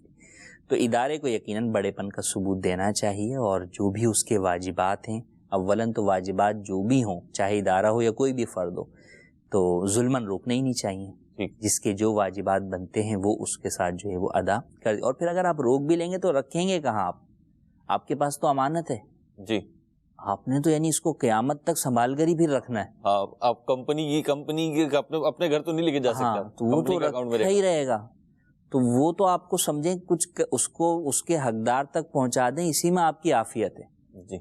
تو ادارے کو یقیناً بڑے پن کا ثبوت دینا چاہیے، اور جو بھی اس کے واجبات ہیں، اولاً تو واجبات جو بھی ہوں، چاہے ادارہ ہو یا کوئی بھی فرد ہو، تو ظلماً روکنے ہی نہیں چاہیے۔ جس کے جو واجبات بنتے ہیں وہ اس کے ساتھ جو ہے وہ ادا کر، اور پھر اگر آپ روک بھی لیں گے تو رکھیں گے کہاں آپ کے پاس تو امانت ہے جی، آپ نے تو یعنی اس کو قیامت تک سنبھال کر ہی پھر رکھنا ہے۔ آپ کمپنی کے اپنے گھر تو نہیں لے کے جا سکتے، تو وہ تو رکھا ہی رہے گا، تو وہ تو آپ کو سمجھیں کچھ اس کو اس کے حقدار تک پہنچا دیں، اسی میں آپ کی عافیت ہے جی،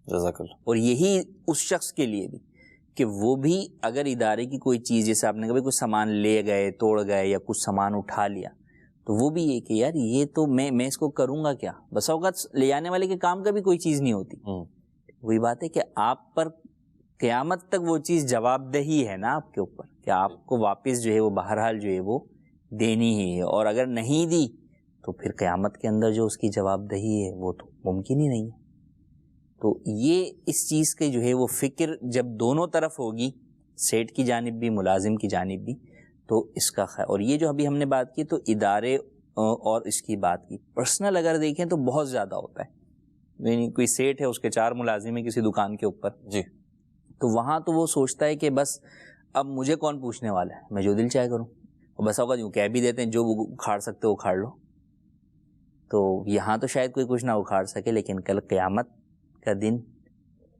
جزاک اللہ۔ اور یہی اس شخص کے لیے بھی کہ وہ بھی اگر ادارے کی کوئی چیز، جیسے آپ نے کبھی کوئی سامان لے گئے، توڑ گئے، یا کچھ سامان اٹھا لیا، تو وہ بھی یہ کہ یار یہ تو میں اس کو کروں گا کیا، بس اوقات لے جانے والے کے کام کا بھی کوئی چیز نہیں ہوتی۔ وہی بات ہے کہ آپ پر قیامت تک وہ چیز جواب دہی ہے نا آپ کے اوپر، کہ آپ کو واپس جو ہے وہ بہرحال جو ہے وہ دینی ہی ہے، اور اگر نہیں دی تو پھر قیامت کے اندر جو اس کی جواب دہی ہے وہ تو ممکن ہی نہیں ہے۔ تو یہ اس چیز کے جو ہے وہ فکر جب دونوں طرف ہوگی، سیٹ کی جانب بھی ملازم کی جانب بھی، تو اس کا خیر۔ اور یہ جو ابھی ہم نے بات کی تو ادارے اور اس کی بات کی، پرسنل اگر دیکھیں تو بہت زیادہ ہوتا ہے، یعنی کوئی سیٹ ہے اس کے 4 ملازم ہیں کسی دکان کے اوپر جی، تو وہاں تو وہ سوچتا ہے کہ بس اب مجھے کون پوچھنے والا ہے، میں جو دل چاہے کروں، اور بس اوقات یوں کہہ بھی دیتے ہیں جو اکھاڑ سکتے ہو اکھاڑ لو۔ تو یہاں تو شاید کوئی کچھ نہ اکھاڑ سکے، لیکن کل قیامت کا دن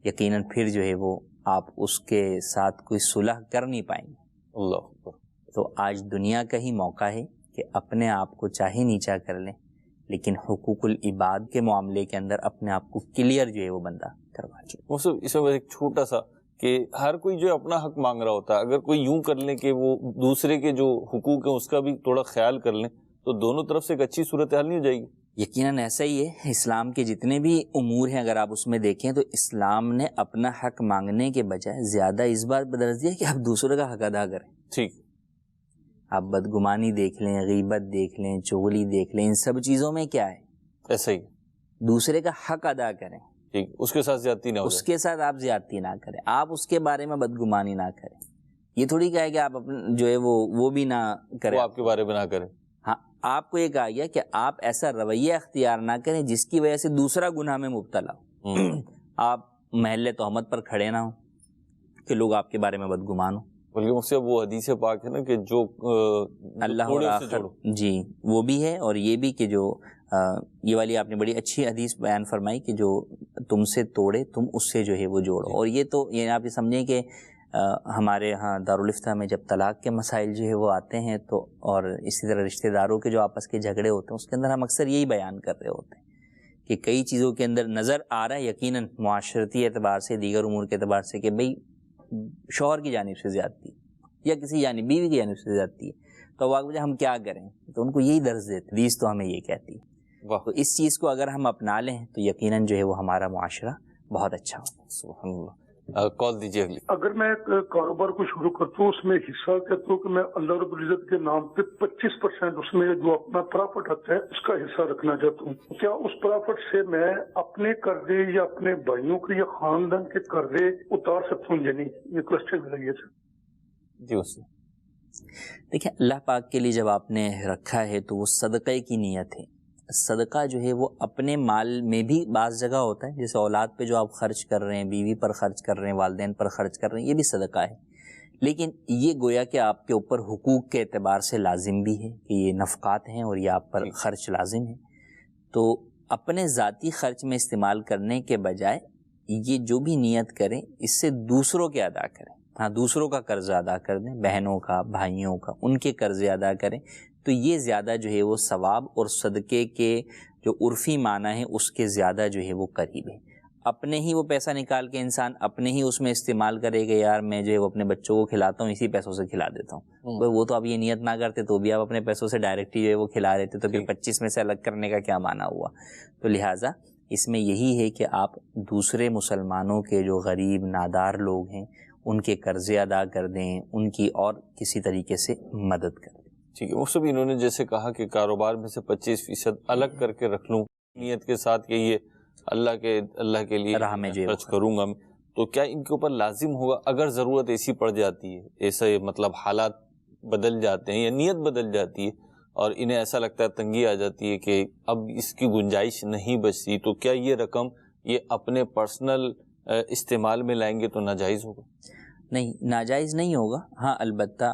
یقیناً پھر جو ہے وہ آپ اس کے ساتھ کوئی صلح کر نہیں پائیں گے۔ اللہ، تو آج دنیا کا ہی موقع ہے کہ اپنے آپ کو چاہے نیچا کر لیں، لیکن حقوق العباد کے معاملے کے اندر اپنے آپ کو کلیئر جو ہے وہ بندہ کروا لیں۔ اس میں ایک چھوٹا سا کہ ہر کوئی جو اپنا حق مانگ رہا ہوتا ہے، اگر کوئی یوں کر لیں کہ وہ دوسرے کے جو حقوق ہیں اس کا بھی تھوڑا خیال کر لیں، تو دونوں طرف سے ایک اچھی صورتحال نہیں ہو جائے گی؟ یقیناً ایسا ہی ہے، اسلام کے جتنے بھی امور ہیں اگر آپ اس میں دیکھیں تو اسلام نے اپنا حق مانگنے کے بجائے زیادہ اس بات بدرج دیا کہ آپ دوسرے کا حق ادا کریں۔ ٹھیک، آپ بدگمانی دیکھ لیں، غیبت دیکھ لیں، چغلی دیکھ لیں، ان سب چیزوں میں کیا ہے؟ ایسا ہی دوسرے کا حق ادا کریں، ٹھیک، اس کے ساتھ زیادتی نہ ہو، اس کے ساتھ آپ زیادتی نہ کریں، آپ اس کے بارے میں بدگمانی نہ کریں۔ یہ تھوڑی کہا ہے کہ آپ جو ہے وہ بھی نہ کریں، وہ آپ کے بارے میں نہ کریں۔ ہاں، آپ کو یہ کہا گیا کہ آپ ایسا رویہ اختیار نہ کریں جس کی وجہ سے دوسرا گناہ میں مبتلا ہو، آپ محل تہمت پر کھڑے نہ ہوں کہ لوگ آپ کے بارے میں بدگمان ہوں۔ بلکہ مجھ سے وہ حدیث پاک ہے نا کہ جو اللہ اور آخر، جی وہ بھی ہے، اور یہ بھی کہ جو یہ والی آپ نے بڑی اچھی حدیث بیان فرمائی کہ جو تم سے توڑے تم اس سے جو ہے وہ جوڑو۔ اور یہ تو یہ آپ یہ سمجھیں کہ ہمارے ہاں دارالفتہ میں جب طلاق کے مسائل جو ہے وہ آتے ہیں تو، اور اسی طرح رشتہ داروں کے جو آپس کے جھگڑے ہوتے ہیں، اس کے اندر ہم اکثر یہی بیان کر رہے ہوتے ہیں کہ کئی چیزوں کے اندر نظر آ رہا ہے یقیناً معاشرتی اعتبار سے، دیگر امور کے اعتبار سے، کہ بھئی شوہر کی جانب سے زیادتی یا کسی جانب بیوی کی جانب سے زیادتی ہے، تو واقعی ہم کیا کریں؟ تو ان کو یہی درس دیتے، حدیث تو ہمیں یہ کہتی ہے واہ، تو اس چیز کو اگر ہم اپنا لیں تو یقیناً جو ہے وہ ہمارا معاشرہ بہت اچھا ہوگا. سبحان اللہ. کال دیجیے اگلی. اگر میں ایک کاروبار کو شروع کرتا ہوں، اس میں حصہ کہتا ہوں کہ میں اللہ رب العزت کے نام پہ 25% اس میں جو اپنا پرافٹ آتا ہے اس کا حصہ رکھنا چاہتا ہوں. کیا اس پرافٹ سے میں اپنے قرضے یا اپنے بھائیوں کے یا خاندان کے قرضے اتار سکتا ہوں یا نہیں؟ یہ کوشچن لگیے سر. جی اس سے دیکھیں، اللہ پاک کے لیے جب آپ نے رکھا ہے تو وہ صدقے کی نیت ہے. صدقہ جو ہے وہ اپنے مال میں بھی بعض جگہ ہوتا ہے، جیسے اولاد پہ جو آپ خرچ کر رہے ہیں، بیوی پر خرچ کر رہے ہیں، والدین پر خرچ کر رہے ہیں، یہ بھی صدقہ ہے. لیکن یہ گویا کہ آپ کے اوپر حقوق کے اعتبار سے لازم بھی ہے کہ یہ نفقات ہیں اور یہ آپ پر خرچ لازم ہے. تو اپنے ذاتی خرچ میں استعمال کرنے کے بجائے یہ جو بھی نیت کریں اس سے دوسروں کے ادا کریں. ہاں، دوسروں کا قرض ادا کر دیں، بہنوں کا، بھائیوں کا، ان کے قرضے ادا کریں تو یہ زیادہ جو ہے وہ ثواب اور صدقے کے جو عرفی معنی ہے اس کے زیادہ جو ہے وہ قریب ہے. اپنے ہی وہ پیسہ نکال کے انسان اپنے ہی اس میں استعمال کرے گا، یار میں جو ہے وہ اپنے بچوں کو کھلاتا ہوں اسی پیسوں سے کھلا دیتا ہوں، وہ تو اب یہ نیت نہ کرتے تو بھی آپ اپنے پیسوں سے ڈائریکٹ ہی جو ہے وہ کھلا رہے تھے، تو پھر 25 میں سے الگ کرنے کا کیا معنی ہوا؟ تو لہٰذا اس میں یہی ہے کہ آپ دوسرے مسلمانوں کے جو غریب نادار لوگ ہیں ان کے قرضے ادا کر دیں، ان کی اور کسی طریقے سے مدد کر دیں. ٹھیک ہے. وہ سب انہوں نے جیسے کہا کہ کاروبار میں سے 25% الگ کر کے رکھ لوں نیت کے ساتھ کہ یہ اللہ کے لیے راہ میں جو خرچ کروں گا، تو کیا ان کے اوپر لازم ہوگا اگر ضرورت ایسی پڑ جاتی ہے، ایسے مطلب حالات بدل جاتے ہیں یا نیت بدل جاتی ہے اور انہیں ایسا لگتا ہے، تنگی آ جاتی ہے کہ اب اس کی گنجائش نہیں بچتی، تو کیا یہ رقم یہ اپنے پرسنل استعمال میں لائیں گے تو ناجائز ہوگا؟ نہیں، ناجائز نہیں ہوگا. ہاں، البتہ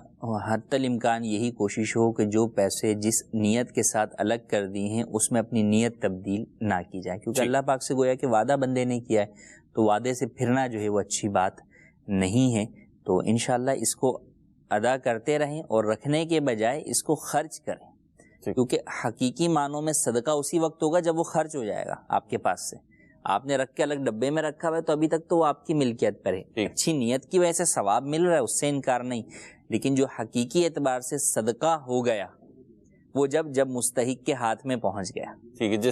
حتی الامکان یہی کوشش ہو کہ جو پیسے جس نیت کے ساتھ الگ کر دی ہیں اس میں اپنی نیت تبدیل نہ کی جائے، کیونکہ اللہ پاک سے گویا کہ وعدہ بندے نے کیا ہے تو وعدے سے پھرنا جو ہے وہ اچھی بات نہیں ہے. تو انشاءاللہ اس کو ادا کرتے رہیں اور رکھنے کے بجائے اس کو خرچ کریں، کیونکہ حقیقی معنوں میں صدقہ اسی وقت ہوگا جب وہ خرچ ہو جائے گا آپ کے پاس سے. آپ نے رکھ کے الگ ڈبے میں رکھا ہوا ہے تو ابھی تک تو وہ آپ کی ملکیت پر ہے، اچھی نیت کی وجہ سے ثواب مل رہا ہے، اس سے انکار نہیں. لیکن جو حقیقی اعتبار سے صدقہ ہو گیا وہ جب مستحق کے ہاتھ میں پہنچ گیا،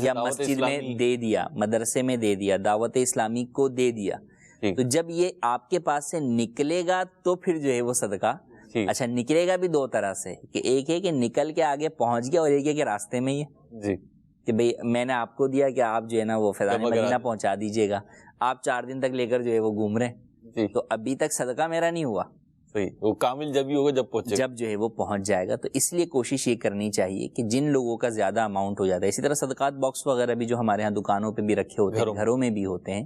یا مسجد میں دے دیا، مدرسے میں دے دیا، دعوت اسلامی کو دے دیا، تو جب یہ آپ کے پاس سے نکلے گا تو پھر جو ہے وہ صدقہ. اچھا، نکلے گا بھی دو طرح سے، کہ ایک ہے کہ نکل کے آگے پہنچ گیا اور ایک ہے کہ راستے میں ہی ہے کہ بھئی میں نے آپ کو دیا کہ آپ جو ہے نا وہ فیضان مدینہ پہنچا دیجئے گا، آپ 4 دن تک لے کر جو ہے وہ گھوم رہے ہیں، تو ابھی تک صدقہ میرا نہیں ہوا. وہ کامل جب ہی ہوگا جب جو ہے وہ پہنچ جائے گا. تو اس لیے کوشش یہ کرنی چاہیے کہ جن لوگوں کا زیادہ اماؤنٹ ہو جاتا ہے، اسی طرح صدقات باکس وغیرہ بھی جو ہمارے ہاں دکانوں پہ بھی رکھے ہوتے ہیں، گھروں میں بھی ہوتے ہیں،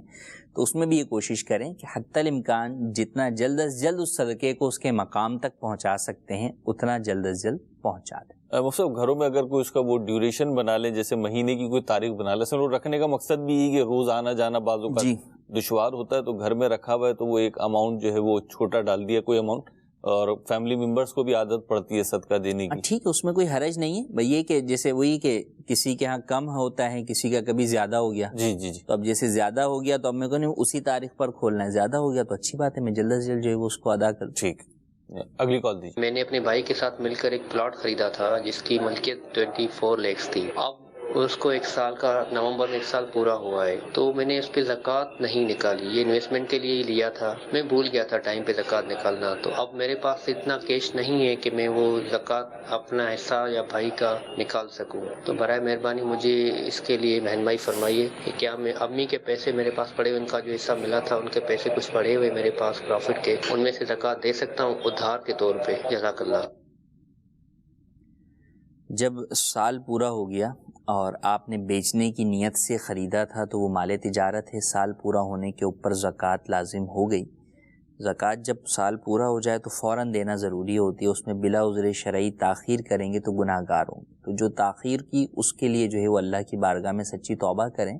تو اس میں بھی یہ کوشش کریں کہ حتی الامکان جتنا جلد از جلد اس صدقے کو اس کے مقام تک پہنچا سکتے ہیں اتنا جلد از جلد پہنچا دیں. مطلب گھروں میں اگر کوئی اس کا وہ ڈیوریشن بنا لے، جیسے مہینے کی کوئی تاریخ بنا لے، اصل وہ رکھنے کا مقصد بھی یہ کہ روز آنا جانا بعضوں کا دشوار ہوتا ہے، تو گھر میں رکھا ہوا ہے تو وہ ایک اماؤنٹ جو ہے وہ چھوٹا ڈال دیا کوئی اماؤنٹ، اور فیملی ممبرس کو بھی عادت پڑتی ہے صدقہ دینے کی. ٹھیک ہے، اس میں کوئی حرج نہیں ہے. بھئی یہ کہ جیسے وہی کہ کسی کے ہاں کم ہوتا ہے، کسی کا کبھی زیادہ ہو گیا، جی تو اب جیسے زیادہ ہو گیا تو اب میں کہوں اسی تاریخ پر کھولنا ہے، زیادہ ہو گیا تو اچھی بات ہے، میں جلد از جلد جو ہے وہ اس کو ادا کر. ٹھیک، اگلی کال دیجیے. میں نے اپنے بھائی کے ساتھ مل کر ایک پلاٹ خریدا تھا جس کی ملکیت 24 لاکھ تھی. اب اس کو 1 سال کا نومبر میں 1 سال پورا ہوا ہے، تو میں نے اس پہ زکوٰۃ نہیں نکالی. یہ انویسٹمنٹ کے لیے ہی لیا تھا، میں بھول گیا تھا ٹائم پہ زکوٰۃ نکالنا. تو اب میرے پاس اتنا کیش نہیں ہے کہ میں وہ زکوٰۃ اپنا حصہ یا بھائی کا نکال سکوں. تو برائے مہربانی مجھے اس کے لیے رہنمائی فرمائیے کہ کیا میں امی کے پیسے میرے پاس پڑے ہوئے، ان کا جو حصہ ملا تھا ان کے پیسے کچھ پڑے ہوئے میرے پاس پروفٹ کے، ان میں سے زکوٰۃ دے سکتا ہوں ادھار کے طور پہ؟ جزاک اللہ. جب سال پورا ہو گیا اور آپ نے بیچنے کی نیت سے خریدا تھا تو وہ مال تجارت ہے، سال پورا ہونے کے اوپر زکوٰۃ لازم ہو گئی. زکوٰۃ جب سال پورا ہو جائے تو فوراً دینا ضروری ہوتی ہے، اس میں بلا عذر شرعی تاخیر کریں گے تو گناہ گار ہوں گے. تو جو تاخیر کی اس کے لیے جو ہے وہ اللہ کی بارگاہ میں سچی توبہ کریں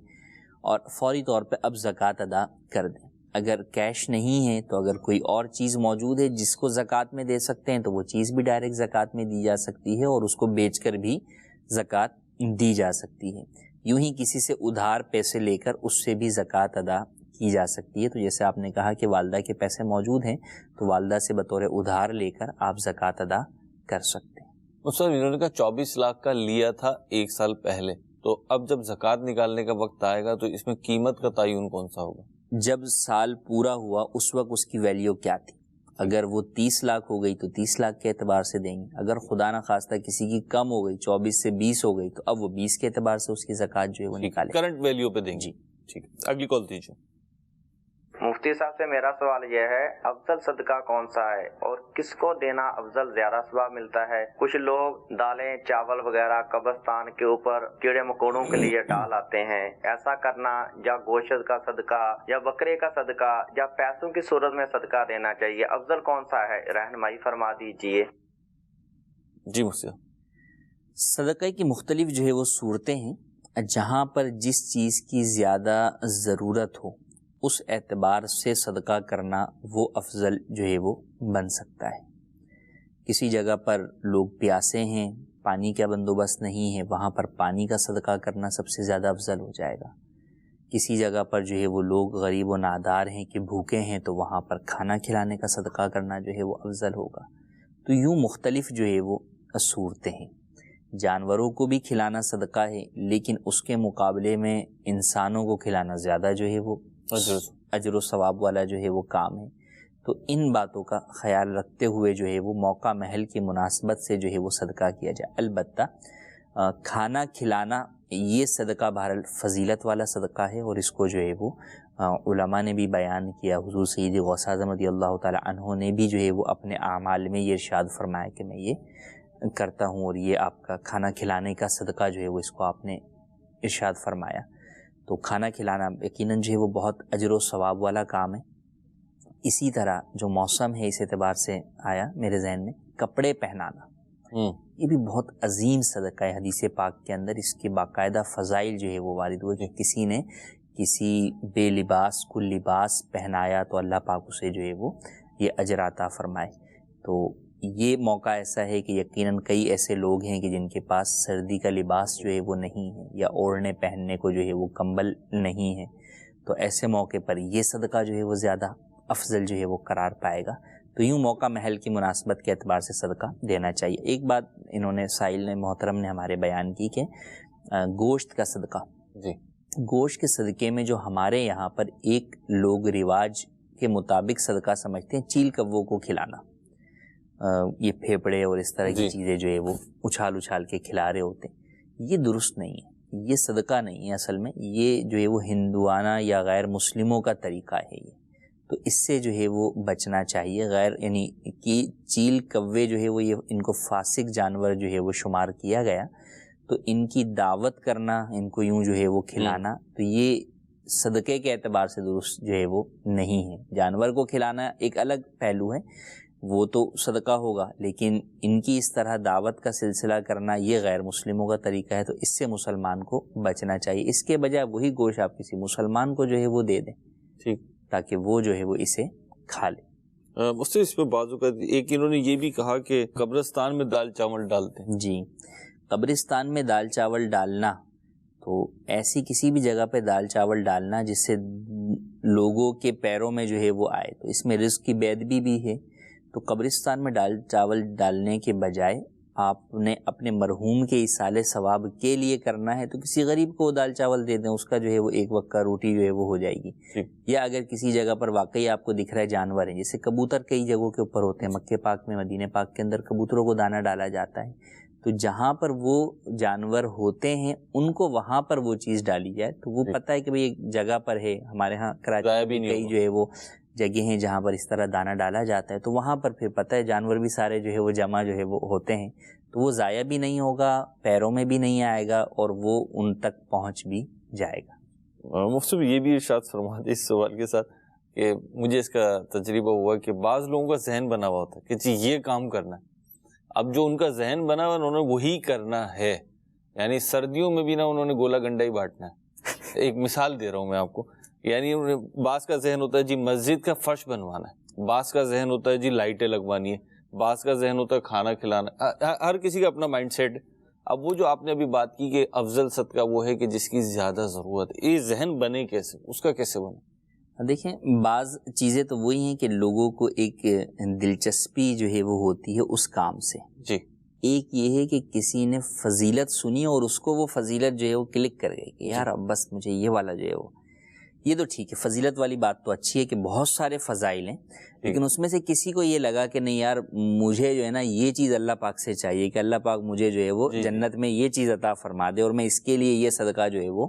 اور فوری طور پہ اب زکوٰۃ ادا کر دیں. اگر کیش نہیں ہے تو اگر کوئی اور چیز موجود ہے جس کو زکوٰۃ میں دے سکتے ہیں تو وہ چیز بھی ڈائریکٹ زکوٰۃ میں دی جا سکتی ہے اور اس کو بیچ کر بھی زکوٰۃ دی جا سکتی ہے. یوں ہی کسی سے ادھار پیسے لے کر اس سے بھی زکوٰۃ ادا کی جا سکتی ہے. تو جیسے آپ نے کہا کہ والدہ کے پیسے موجود ہیں تو والدہ سے بطور ادھار لے کر آپ زکوٰۃ ادا کر سکتے ہیں. سر انہوں نے کہا 24 لاکھ کا لیا تھا 1 سال پہلے، تو اب جب زکوٰۃ نکالنے کا وقت آئے گا تو اس میں قیمت کا تعین کون سا ہوگا؟ جب سال پورا ہوا اس وقت اس کی ویلیو کیا تھی. اگر وہ 30 لاکھ ہو گئی تو 30 لاکھ کے اعتبار سے دیں گے. اگر خدا نہ خواستہ کسی کی کم ہو گئی 24 سے 20 ہو گئی تو اب وہ 20 کے اعتبار سے اس کی زکوٰۃ جو ہے وہ نکالے. کرنٹ ویلیو پہ دیں گے. جی ٹھیک ہے. اگلی کال دیجیے. مفتی صاحب سے میرا سوال یہ ہے، افضل صدقہ کون سا ہے اور کس کو دینا افضل زیادہ ثواب ملتا ہے؟ کچھ لوگ دالیں چاول وغیرہ قبرستان کے اوپر کیڑے مکوڑوں کے لیے ڈال آتے ہیں، ایسا کرنا یا گوشت کا صدقہ یا بکرے کا صدقہ یا پیسوں کی صورت میں صدقہ دینا چاہیے، افضل کون سا ہے؟ رہنمائی فرما دیجیے. جی مفتی. صدقہ کی مختلف جو ہے وہ صورتیں ہیں. جہاں پر جس چیز کی زیادہ ضرورت ہو اس اعتبار سے صدقہ کرنا وہ افضل جو ہے وہ بن سکتا ہے. کسی جگہ پر لوگ پیاسے ہیں، پانی کا بندوبست نہیں ہے، وہاں پر پانی کا صدقہ کرنا سب سے زیادہ افضل ہو جائے گا. کسی جگہ پر جو ہے وہ لوگ غریب و نادار ہیں کہ بھوکے ہیں تو وہاں پر کھانا کھلانے کا صدقہ کرنا جو ہے وہ افضل ہوگا. تو یوں مختلف جو ہے وہ صورتیں ہیں. جانوروں کو بھی کھلانا صدقہ ہے لیکن اس کے مقابلے میں انسانوں کو کھلانا زیادہ جو ہے وہ اجر و ثواب والا جو ہے وہ کام ہے. تو ان باتوں کا خیال رکھتے ہوئے جو ہے وہ موقع محل کی مناسبت سے جو ہے وہ صدقہ کیا جائے. البتہ کھانا کھلانا یہ صدقہ بہرحال فضیلت والا صدقہ ہے اور اس کو جو ہے وہ علماء نے بھی بیان کیا. حضور سید غوث اعظم رضی اللہ تعالی عنہ نے بھی جو ہے وہ اپنے اعمال میں یہ ارشاد فرمایا کہ میں یہ کرتا ہوں اور یہ آپ کا کھانا کھلانے کا صدقہ جو ہے وہ اس کو آپ نے ارشاد فرمایا. تو کھانا کھلانا یقیناً جو ہے وہ بہت اجر و ثواب والا کام ہے. اسی طرح جو موسم ہے اس اعتبار سے آیا میرے ذہن میں، کپڑے پہنانا یہ بھی بہت عظیم صدقہ ہے. حدیث پاک کے اندر اس کے باقاعدہ فضائل جو ہے وہ وارد ہوئے کہ کسی نے کسی بے لباس کو لباس پہنایا تو اللہ پاک اسے جو ہے وہ یہ اجر عطا فرمائے. تو یہ موقع ایسا ہے کہ یقیناً کئی ایسے لوگ ہیں کہ جن کے پاس سردی کا لباس جو ہے وہ نہیں ہے یا اوڑھنے پہننے کو جو ہے وہ کمبل نہیں ہے. تو ایسے موقع پر یہ صدقہ جو ہے وہ زیادہ افضل جو ہے وہ قرار پائے گا. تو یوں موقع محل کی مناسبت کے اعتبار سے صدقہ دینا چاہیے. ایک بات انہوں نے سائل نے محترم نے ہمارے بیان کی کہ گوشت کا صدقہ. جی گوشت کے صدقے میں جو ہمارے یہاں پر ایک لوگ رواج کے مطابق صدقہ سمجھتے ہیں چیل کووں کو کھلانا. یہ پھیپڑے اور اس طرح کی چیزیں جو ہے وہ اچھال کے کھلا رہے ہوتے ہیں، یہ درست نہیں ہے، یہ صدقہ نہیں ہے. اصل میں یہ جو ہے وہ ہندوانہ یا غیر مسلموں کا طریقہ ہے یہ. تو اس سے جو ہے وہ بچنا چاہیے. غیر یعنی کہ چیل کوے جو ہے وہ یہ ان کو فاسق جانور جو ہے وہ شمار کیا گیا. تو ان کی دعوت کرنا، ان کو یوں جو ہے وہ کھلانا، تو یہ صدقے کے اعتبار سے درست جو ہے وہ نہیں ہے. جانور کو کھلانا ایک الگ پہلو ہے، وہ تو صدقہ ہوگا، لیکن ان کی اس طرح دعوت کا سلسلہ کرنا یہ غیر مسلموں کا طریقہ ہے. تو اس سے مسلمان کو بچنا چاہیے. اس کے بجائے وہی گوشت آپ کسی مسلمان کو جو ہے وہ دے دیں، ٹھیک، تاکہ وہ جو ہے وہ اسے کھا لے. مجھ اس پہ بازو کا ایک انہوں نے یہ بھی کہا کہ قبرستان میں دال چاول ڈالتے ہیں. جی، قبرستان میں دال چاول ڈالنا، تو ایسی کسی بھی جگہ پہ دال چاول ڈالنا جس سے لوگوں کے پیروں میں جو ہے وہ آئے، تو اس میں رزق کی بےادبی بھی ہے. تو قبرستان میں دال چاول ڈالنے کے بجائے آپ نے اپنے مرحوم کے ایصال ثواب کے لیے کرنا ہے تو کسی غریب کو دال چاول دے دیں، اس کا جو ہے وہ ایک وقت کا روٹی جو ہے وہ ہو جائے گی. یا اگر کسی جگہ پر واقعی آپ کو دکھ رہا ہے جانور ہیں، جیسے کبوتر کئی جگہوں کے اوپر ہوتے ہیں، مکہ پاک میں مدینہ پاک کے اندر کبوتروں کو دانہ ڈالا جاتا ہے، تو جہاں پر وہ جانور ہوتے ہیں ان کو وہاں پر وہ چیز ڈالی جائے. تو وہ پتہ ہے کہ بھئی ایک جگہ پر ہے، ہمارے ہاں کراچی میں کئی جو ہے وہ جگہ ہیں جہاں پر اس طرح دانہ ڈالا جاتا ہے، تو وہاں پر پھر پتہ ہے جانور بھی سارے جو ہے وہ جمع جو ہے وہ ہوتے ہیں، تو وہ ضائع بھی نہیں ہوگا، پیروں میں بھی نہیں آئے گا اور وہ ان تک پہنچ بھی جائے گا. مفتی یہ بھی ارشاد فرما دے اس سوال کے ساتھ کہ مجھے اس کا تجربہ ہوا کہ بعض لوگوں کا ذہن بنا ہوا ہوتا ہے کہ جی یہ کام کرنا ہے. اب جو ان کا ذہن بنا ہوا انہوں نے وہی کرنا ہے، یعنی سردیوں میں بھی نہ انہوں نے گولا گنڈا ہی بانٹنا ہے. ایک مثال دے رہا ہوں میں آپ کو، یعنی بعض کا ذہن ہوتا ہے جی مسجد کا فرش بنوانا ہے، بعض کا ذہن ہوتا ہے جی لائٹیں لگوانی ہے، بعض کا ذہن ہوتا ہے کھانا کھلانا. ہر کسی کا اپنا مائنڈ سیٹ. اب وہ جو آپ نے ابھی بات کی کہ افضل صدقہ وہ ہے کہ جس کی زیادہ ضرورت ہے، یہ ذہن بنے کیسے، اس کا کیسے بنے؟ دیکھیں بعض چیزیں تو وہی ہیں کہ لوگوں کو ایک دلچسپی جو ہے وہ ہوتی ہے اس کام سے. جی، ایک یہ ہے کہ کسی نے فضیلت سنی اور اس کو وہ فضیلت جو ہے وہ کلک کر گئی کہ یار اب بس مجھے یہ والا جو ہے وہ، یہ تو ٹھیک ہے، فضیلت والی بات تو اچھی ہے کہ بہت سارے فضائل ہیں، لیکن اس میں سے کسی کو یہ لگا کہ نہیں یار مجھے جو ہے نا یہ چیز اللہ پاک سے چاہیے کہ اللہ پاک مجھے جو ہے وہ جنت میں یہ چیز عطا فرما دے اور میں اس کے لیے یہ صدقہ جو ہے وہ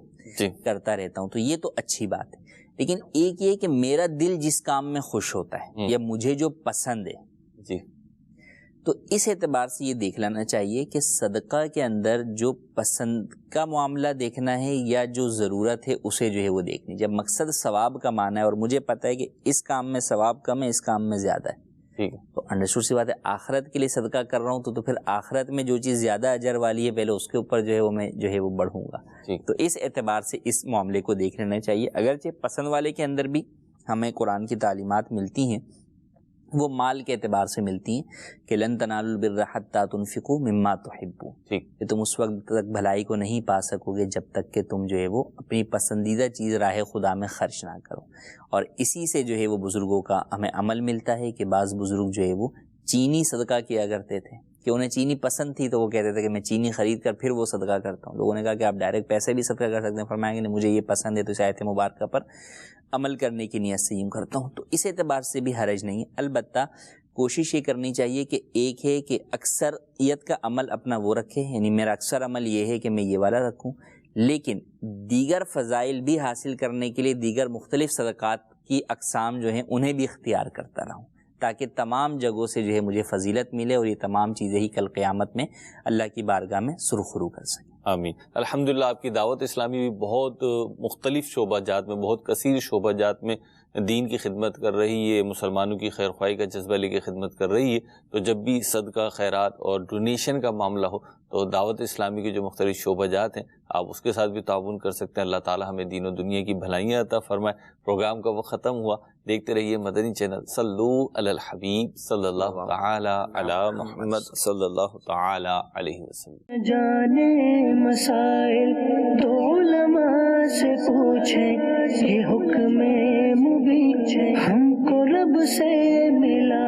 کرتا رہتا ہوں، تو یہ تو اچھی بات ہے۔ لیکن ایک یہ کہ میرا دل جس کام میں خوش ہوتا ہے یا مجھے جو پسند ہے، تو اس اعتبار سے یہ دیکھ لینا چاہیے کہ صدقہ کے اندر جو پسند کا معاملہ دیکھنا ہے یا جو ضرورت ہے اسے جو ہے وہ دیکھنی۔ جب مقصد ثواب کمانا ہے اور مجھے پتہ ہے کہ اس کام میں ثواب کم ہے، اس کام میں زیادہ ہے، تو انڈرسٹوڈ سی بات ہے، آخرت کے لیے صدقہ کر رہا ہوں تو پھر آخرت میں جو چیز زیادہ اجر والی ہے پہلے اس کے اوپر جو ہے وہ میں جو ہے وہ بڑھوں گا۔ تو اس اعتبار سے اس معاملے کو دیکھ لینا چاہیے۔ اگرچہ پسند والے کے اندر بھی ہمیں قرآن کی تعلیمات ملتی ہیں، وہ مال کے اعتبار سے ملتی ہیں کہ لن تنالوا البر حتی تنفقوا مما تحبون، کہ تم اس وقت تک بھلائی کو نہیں پا سکو گے جب تک کہ تم جو ہے وہ اپنی پسندیدہ چیز راہ خدا میں خرچ نہ کرو۔ اور اسی سے جو ہے وہ بزرگوں کا ہمیں عمل ملتا ہے کہ بعض بزرگ جو ہے وہ چینی صدقہ کیا کرتے تھے کہ انہیں چینی پسند تھی تو وہ کہتے تھے کہ میں چینی خرید کر پھر وہ صدقہ کرتا ہوں۔ لوگوں نے کہا کہ آپ ڈائریکٹ پیسے بھی صدقہ کر سکتے ہیں، فرمایا کہ مجھے یہ پسند ہے تو اس آیت مبارکہ پر عمل کرنے کی نیت سے یوں کرتا ہوں، تو اس اعتبار سے بھی حرج نہیں ہے۔ البتہ کوشش یہ کرنی چاہیے کہ ایک ہے کہ اکثریت کا عمل اپنا وہ رکھے، یعنی میرا اکثر عمل یہ ہے کہ میں یہ والا رکھوں، لیکن دیگر فضائل بھی حاصل کرنے کے لیے دیگر مختلف صدقات کی اقسام جو ہیں انہیں بھی اختیار کرتا رہوں، تاکہ تمام جگہوں سے جو ہے مجھے فضیلت ملے اور یہ تمام چیزیں ہی کل قیامت میں اللہ کی بارگاہ میں سرخرو کر سکیں۔ آمین۔ الحمدللہ آپ کی دعوت اسلامی بھی بہت مختلف شعبہ جات میں، بہت کثیر شعبہ جات میں دین کی خدمت کر رہی ہے، مسلمانوں کی خیر خواہی کا جذبہ لے کے خدمت کر رہی ہے، تو جب بھی صدقہ خیرات اور ڈونیشن کا معاملہ ہو تو دعوت اسلامی کے جو مختلف شعبہ جات ہیں آپ اس کے ساتھ بھی تعاون کر سکتے ہیں۔ اللہ تعالی ہمیں دین و دنیا کی بھلائیاں عطا فرمائے۔ پروگرام کا وقت ختم ہوا، دیکھتے رہیے مدنی چینل۔ صلو علی الحبیب صلی اللہ تعالی علی محمد صلی اللہ تعالی علیہ وسلم۔ جانے مسائل تو علماء سے پوچھیں، یہ حکم مبین ہم کو رب سے ملا